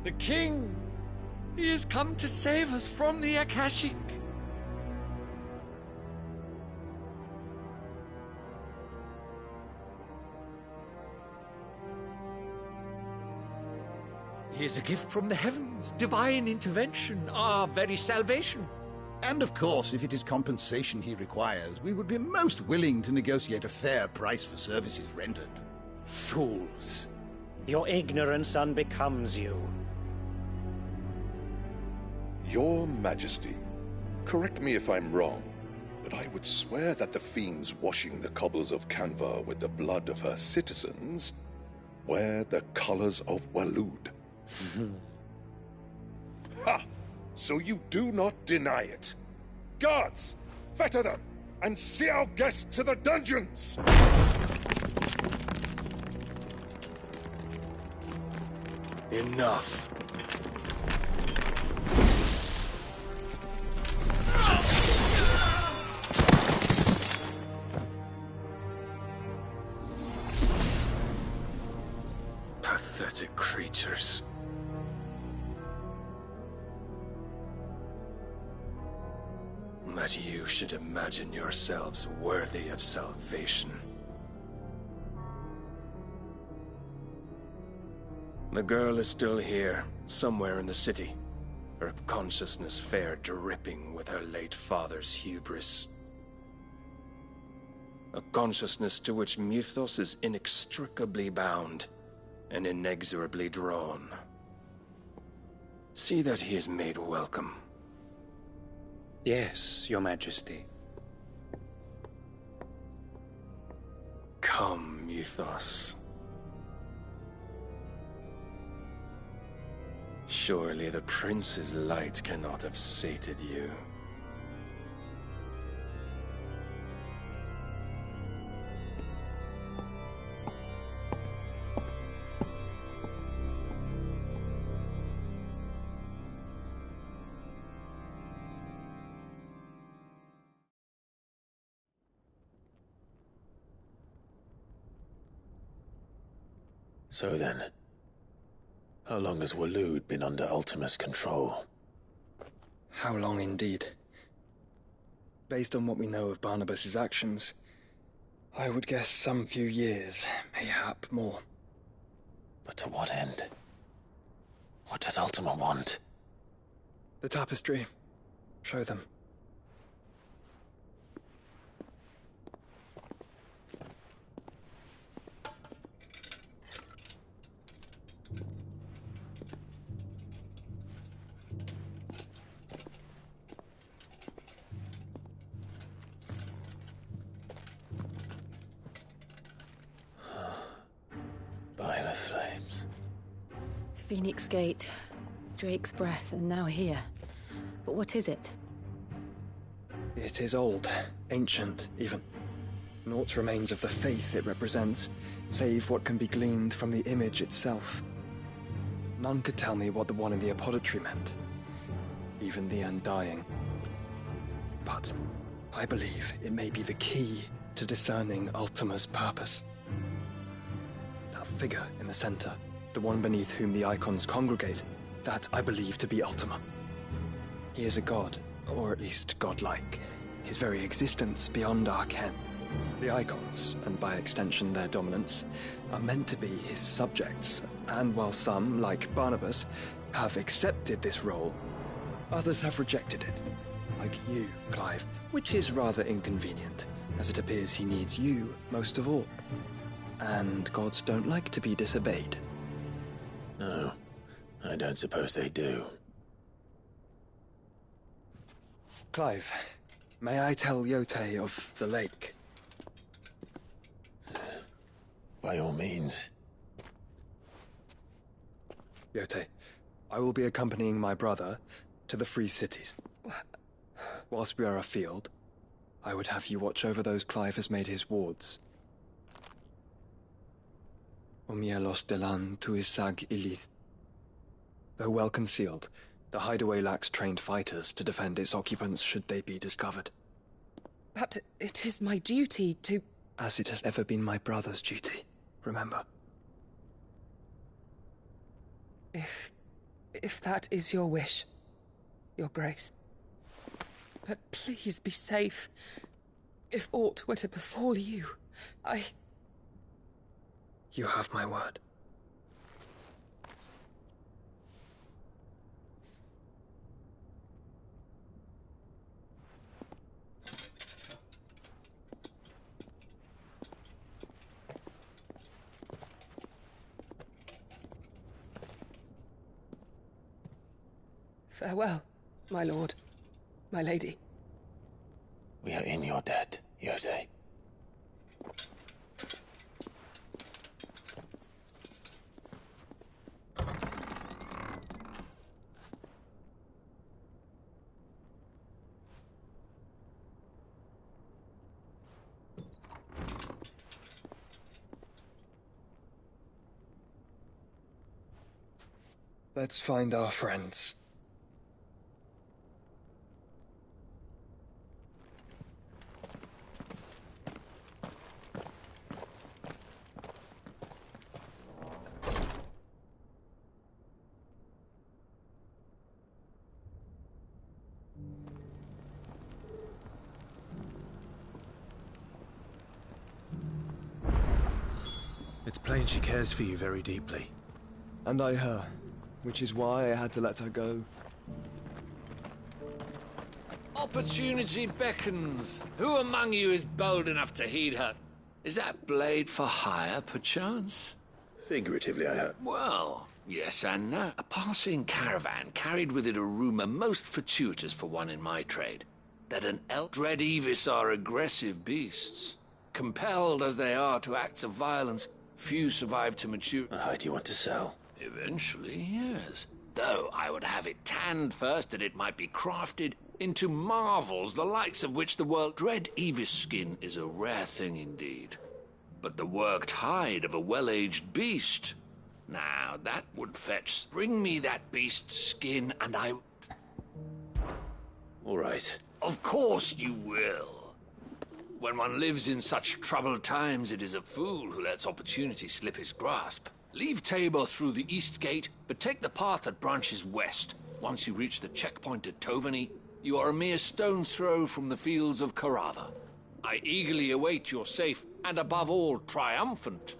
The king! He has come to save us from the Akashic! He is a gift from the heavens, divine intervention, our very salvation. And of course, if it is compensation he requires, we would be most willing to negotiate a fair price for services rendered. Fools! Your ignorance unbecomes you. Your Majesty, correct me if I'm wrong, but I would swear that the fiends washing the cobbles of Canva with the blood of her citizens wear the colors of Waloed. Ha! So you do not deny it. Guards, fetter them, and see our guests to the dungeons! Enough. Pathetic creatures. That you should imagine yourselves worthy of salvation. The girl is still here, somewhere in the city, her consciousness fair dripping with her late father's hubris. A consciousness to which Mythos is inextricably bound and inexorably drawn. See that he is made welcome. Yes, Your Majesty. Come, Mythos. Surely the prince's light cannot have sated you. So then, how long has Waloed been under Ultima's control? How long indeed? Based on what we know of Barnabas's actions, I would guess some few years, mayhap more. But to what end? What does Ultima want? The tapestry. Show them. By the flames. Phoenix Gate, Drake's Breath, and now here. But what is it? It is old, ancient, even. Naught remains of the faith it represents, save what can be gleaned from the image itself. None could tell me what the one in the apothecary meant, even the Undying. But I believe it may be the key to discerning Ultima's purpose. That figure in the center, the one beneath whom the icons congregate, that I believe to be Ultima. He is a god, or at least godlike, his very existence beyond our ken. The icons, and by extension their dominance, are meant to be his subjects, and while some, like Barnabas, have accepted this role, Others have rejected it, like you, Clive, which is rather inconvenient, as it appears he needs you most of all. And gods don't like to be disobeyed. No, I don't suppose they do. Clive, may I tell Yotei of the lake? By all means. Yotei, I will be accompanying my brother to the Free Cities. Whilst we are afield, I would have you watch over those Clive has made his wards. Omielos delan tuisag ilith. Though well concealed, the hideaway lacks trained fighters to defend its occupants should they be discovered. But it is my duty to... As it has ever been my brother's duty, remember. If that is your wish, Your Grace. But please be safe. If aught were to befall you, You have my word. Farewell, my lord, my lady. We are in your debt, Yotei. Let's find our friends. It's plain she cares for you very deeply. And I her, which is why I had to let her go. Opportunity beckons. Who among you is bold enough to heed her? Is that blade for hire, perchance? Figuratively, I have. Well, yes and no. A passing caravan carried with it a rumor most fortuitous for one in my trade, that an elk dread Evis are aggressive beasts. Compelled as they are to acts of violence, few survive to mature. A hide you want to sell? Eventually, yes. Though I would have it tanned first that it might be crafted into marvels the likes of which the world dread Evis skin is a rare thing indeed. But the worked hide of a well-aged beast, now that would fetch. Bring me that beast's skin and I... All right. Of course you will. When one lives in such troubled times, it is a fool who lets opportunity slip his grasp. Leave Tabor through the east gate, but take the path that branches west. Once you reach the checkpoint at Tovani, you are a mere stone's throw from the fields of Caratha. I eagerly await your safe, and above all, triumphant.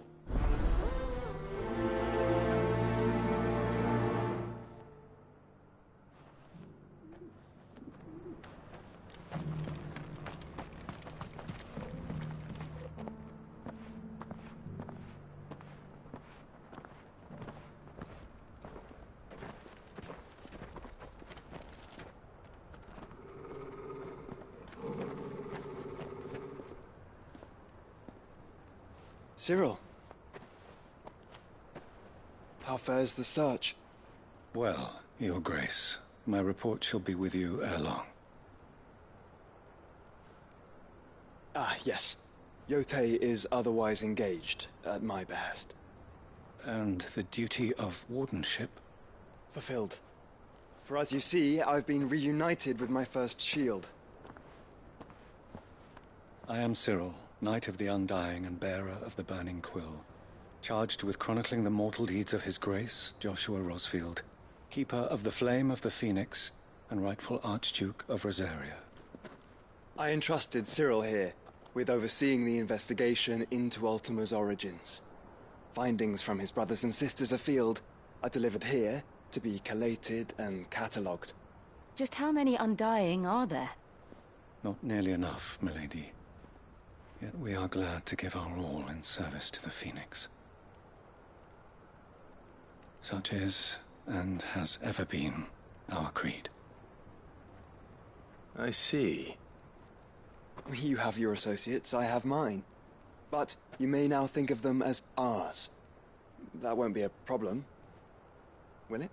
Cyril. How fares the search? Well, Your Grace, my report shall be with you ere long. Ah, yes. Yotei is otherwise engaged, at my behest. And the duty of wardenship? Fulfilled. For as you see, I've been reunited with my first shield. I am Cyril, Knight of the Undying and bearer of the Burning Quill, charged with chronicling the mortal deeds of His Grace, Joshua Rosfield, Keeper of the Flame of the Phoenix, and rightful Archduke of Rosaria. I entrusted Cyril here with overseeing the investigation into Ultima's origins. Findings from his brothers and sisters afield are delivered here to be collated and catalogued. Just how many Undying are there? Not nearly enough, milady. Yet we are glad to give our all in service to the Phoenix. Such is, and has ever been, our creed. I see. You have your associates, I have mine. But you may now think of them as ours. That won't be a problem, will it?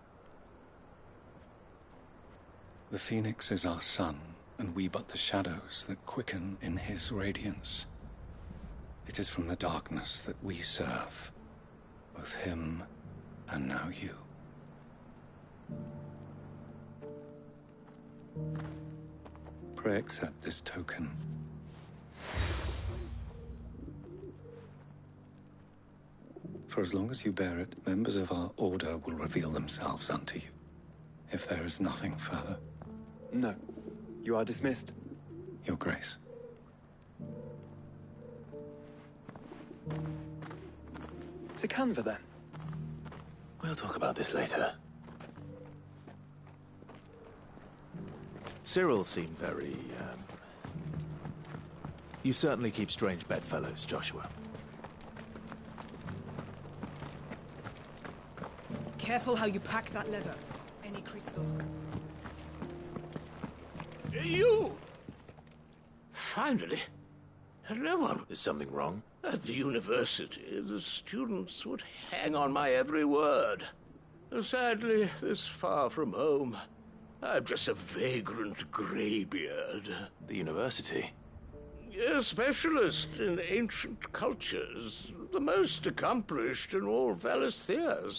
The Phoenix is our sun, and we but the shadows that quicken in his radiance. It is from the darkness that we serve, both him and now you. Pray accept this token. For as long as you bear it, members of our order will reveal themselves unto you, if there is nothing further. No. You are dismissed. Your Grace. To Canva, then. We'll talk about this later. Cyril seemed very, You certainly keep strange bedfellows, Joshua. Careful how you pack that leather. Any crystals. You! Finally. No one. Is something wrong? At the university, the students would hang on my every word. Sadly, this far from home, I'm just a vagrant greybeard. The university? A specialist in ancient cultures, the most accomplished in all Valisthea.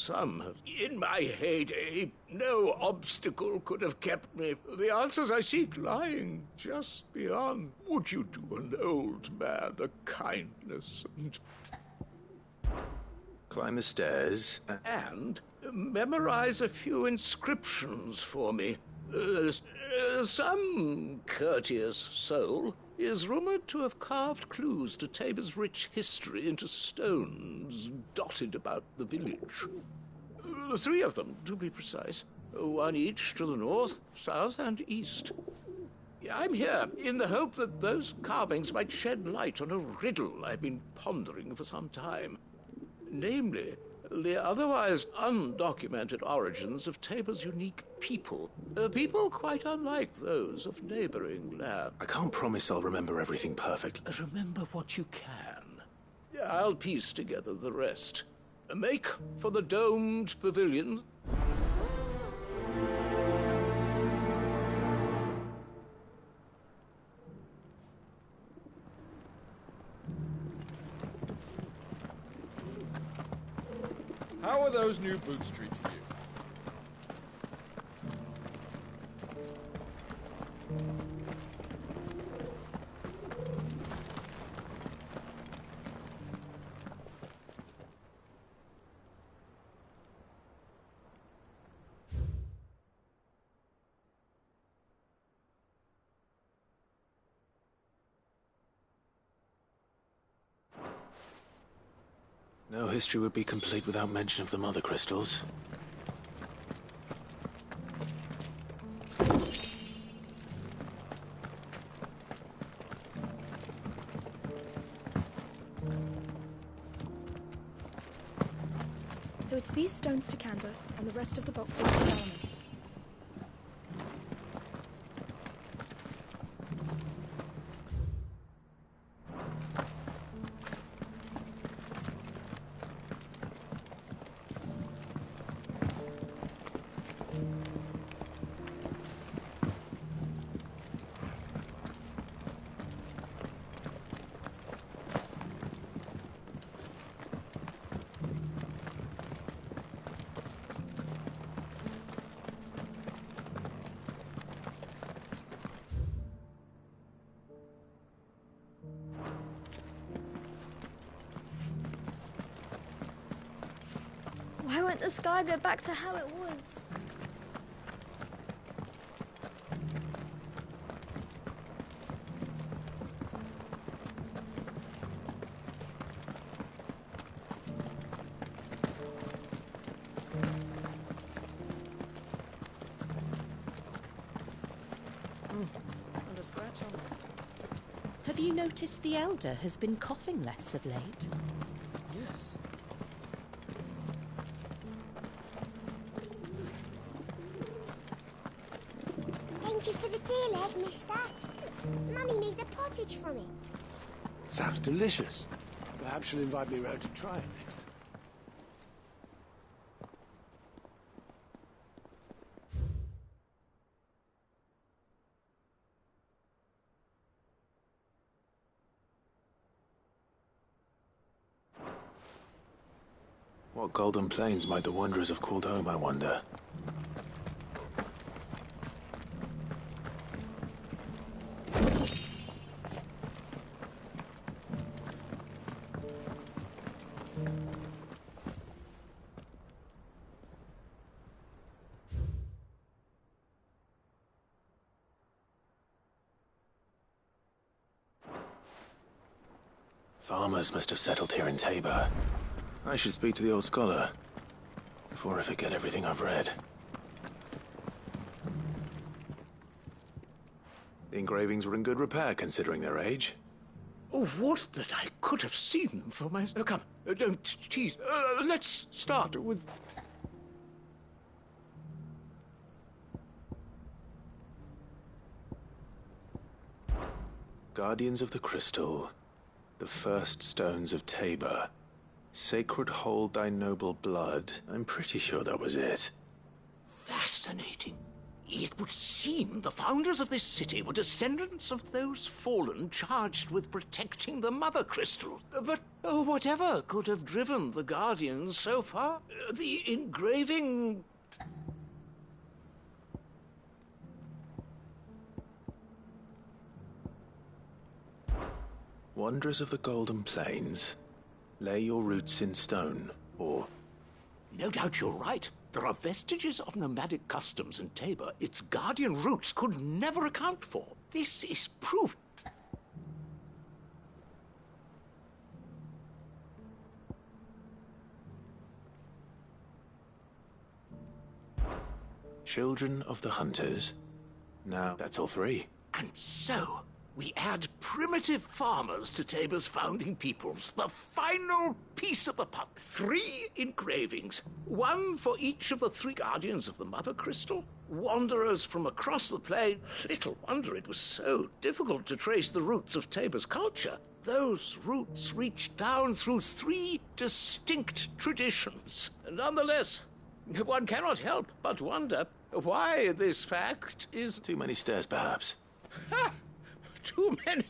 In my heyday, no obstacle could have kept me. The answers I seek lying just beyond. Would you do an old man a kindness and... Climb the stairs and memorize a few inscriptions for me. Some courteous soul is rumored to have carved clues to Tabor's rich history into stones dotted about the village. 3 of them, to be precise. 1 each to the north, south, and east. I'm here in the hope that those carvings might shed light on a riddle I've been pondering for some time. Namely, the otherwise undocumented origins of Tabor's unique people. People quite unlike those of neighboring lands. I can't promise I'll remember everything perfectly. Remember what you can. I'll piece together the rest. Make for the domed pavilion. How are those new boots treating you? No history would be complete without mention of the mother crystals. So it's these stones to Canva, and the rest of the boxes to Bellamy. Why won't the sky go back to how it was? Scratch on them. Have you noticed the Elder has been coughing less of late? Yes. Thank you for the dear leg, mister. Mummy made a pottage from it. Sounds delicious. Perhaps she'll invite me round to try it next time. What golden plains might the wanderers have called home, I wonder? Farmers must have settled here in Tabor. I should speak to the old scholar before I forget everything I've read. The engravings were in good repair considering their age. Oh, would that I could have seen them for myself. Come, don't tease. Let's start with... Guardians of the Crystal, the first stones of Tabor. Sacred hold thy noble blood. I'm pretty sure that was it. Fascinating. It would seem the founders of this city were descendants of those fallen charged with protecting the Mother Crystal. But whatever could have driven the Guardians so far? The engraving... Wanderers of the Golden Plains, lay your roots in stone, or... No doubt you're right. There are vestiges of nomadic customs in Tabor its guardian roots could never account for. This is proof. Children of the Hunters. Now, that's all three. And so, we add primitive farmers to Tabor's founding peoples. The final piece of the puzzle. 3 engravings. 1 for each of the 3 guardians of the Mother Crystal. Wanderers from across the plain. Little wonder it was so difficult to trace the roots of Tabor's culture. Those roots reach down through 3 distinct traditions. Nonetheless, one cannot help but wonder why this fact is... Too many stairs, perhaps. Ha! Too many.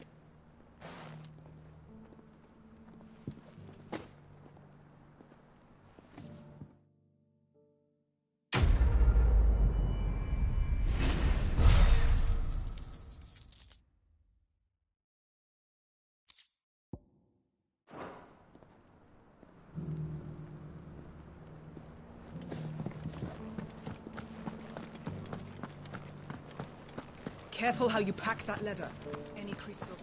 Careful how you pack that leather. Any creases of...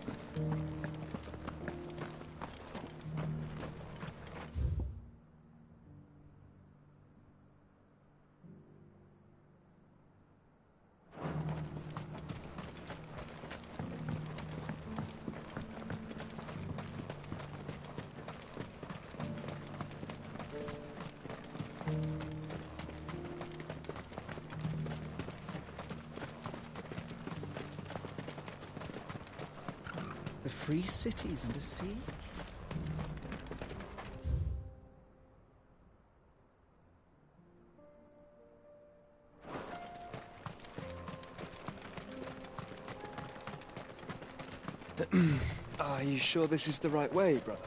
The free cities under siege? Are you sure this is the right way, brother?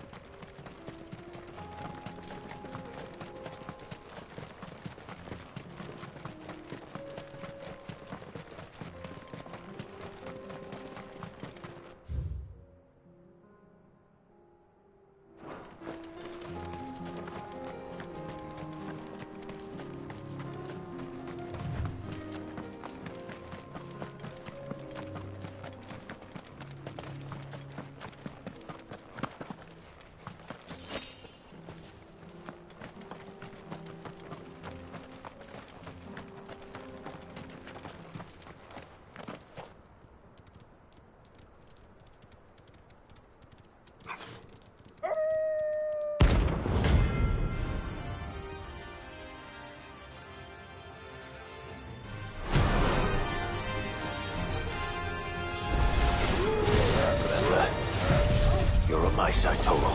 eyesight total.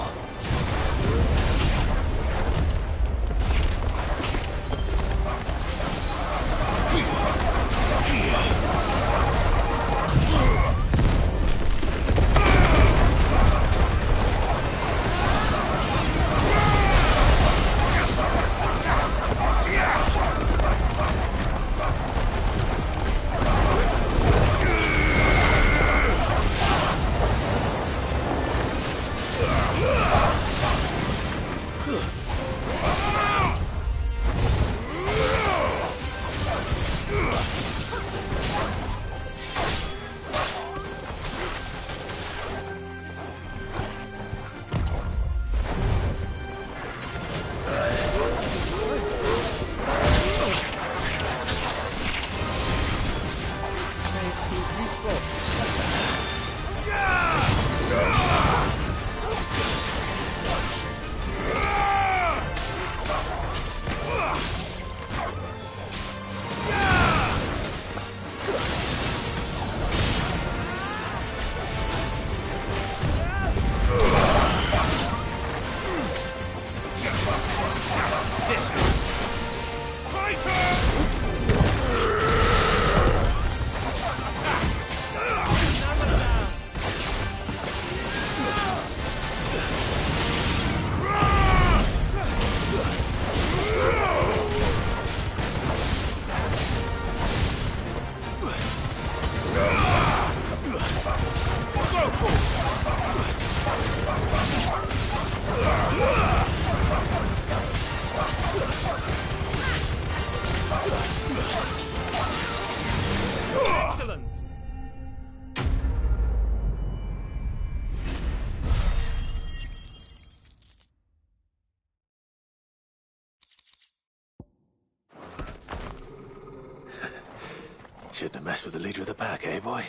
Shouldn't have messed with the leader of the pack, eh, boy?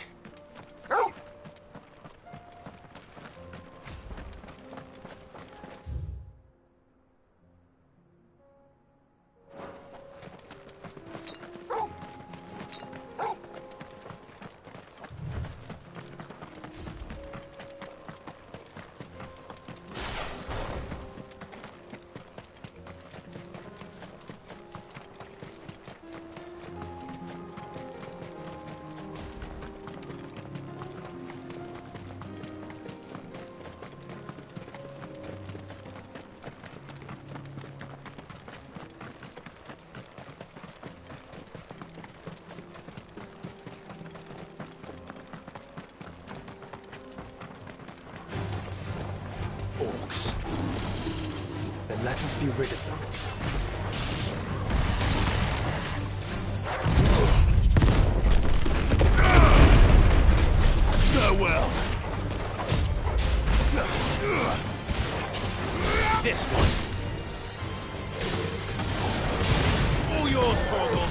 Orcs. Then let us be rid of them. Farewell. This one. All yours, Torgal.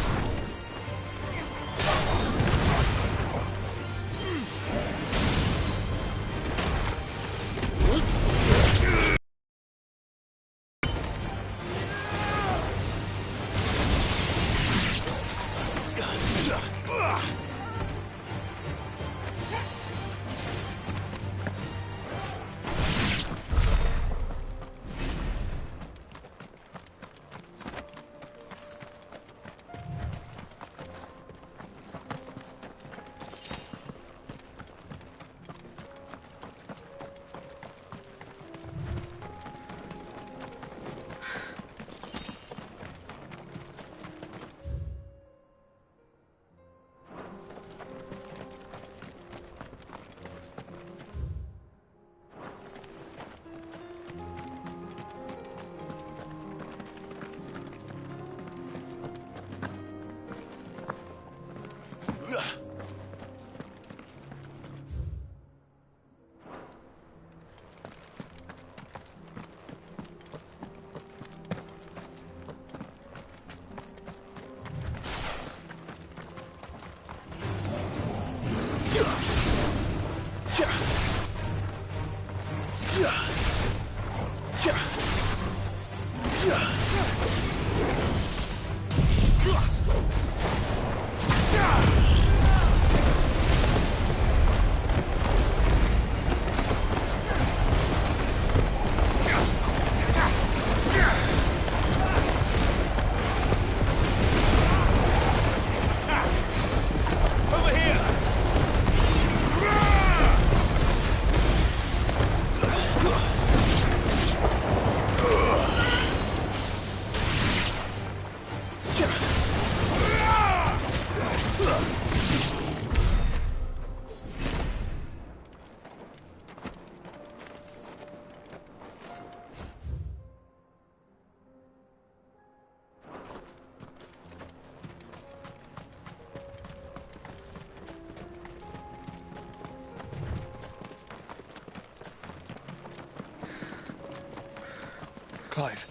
Clive.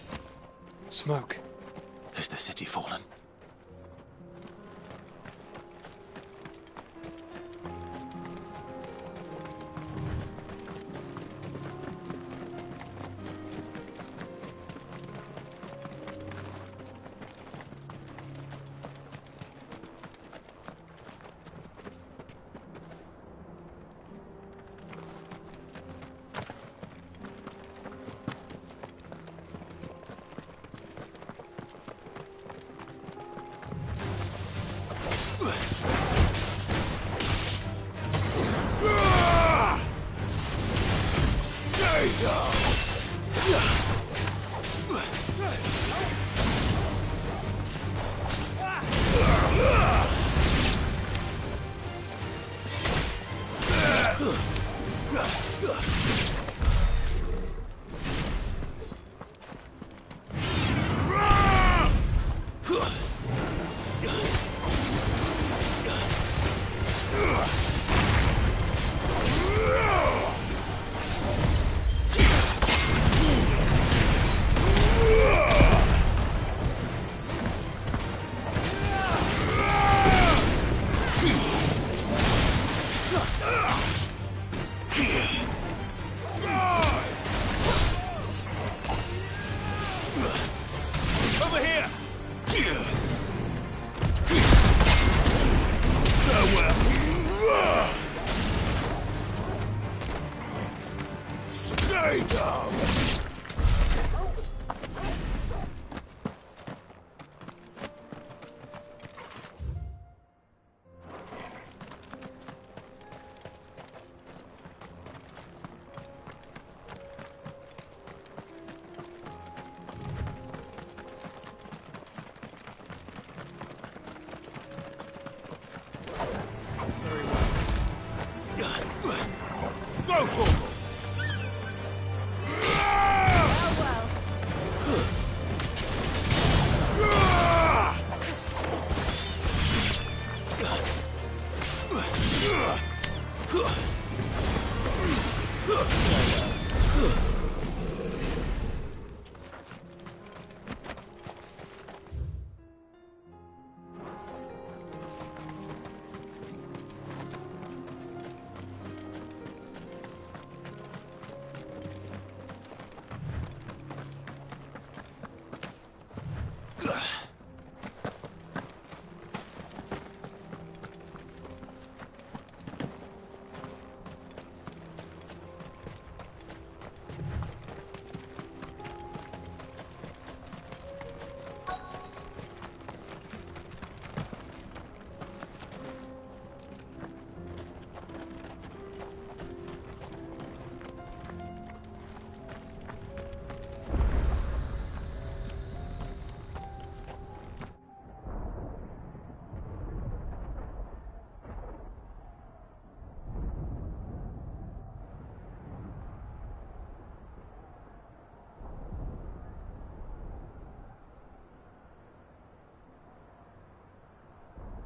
Smoke. Has the city fallen?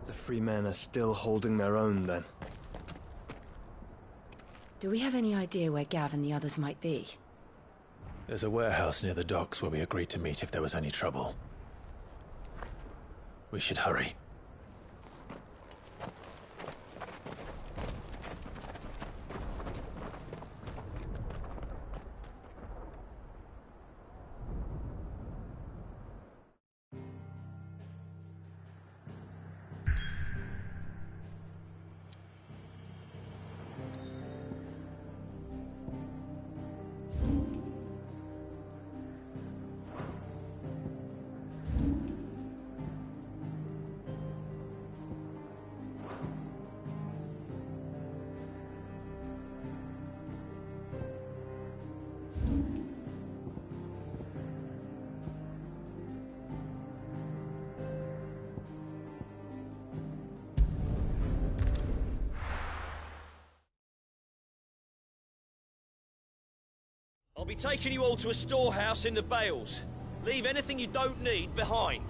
The free men are still holding their own, then. Do we have any idea where Gav and the others might be? There's a warehouse near the docks where we agreed to meet if there was any trouble. We should hurry. I'll be taking you all to a storehouse in the Bales. Leave anything you don't need behind.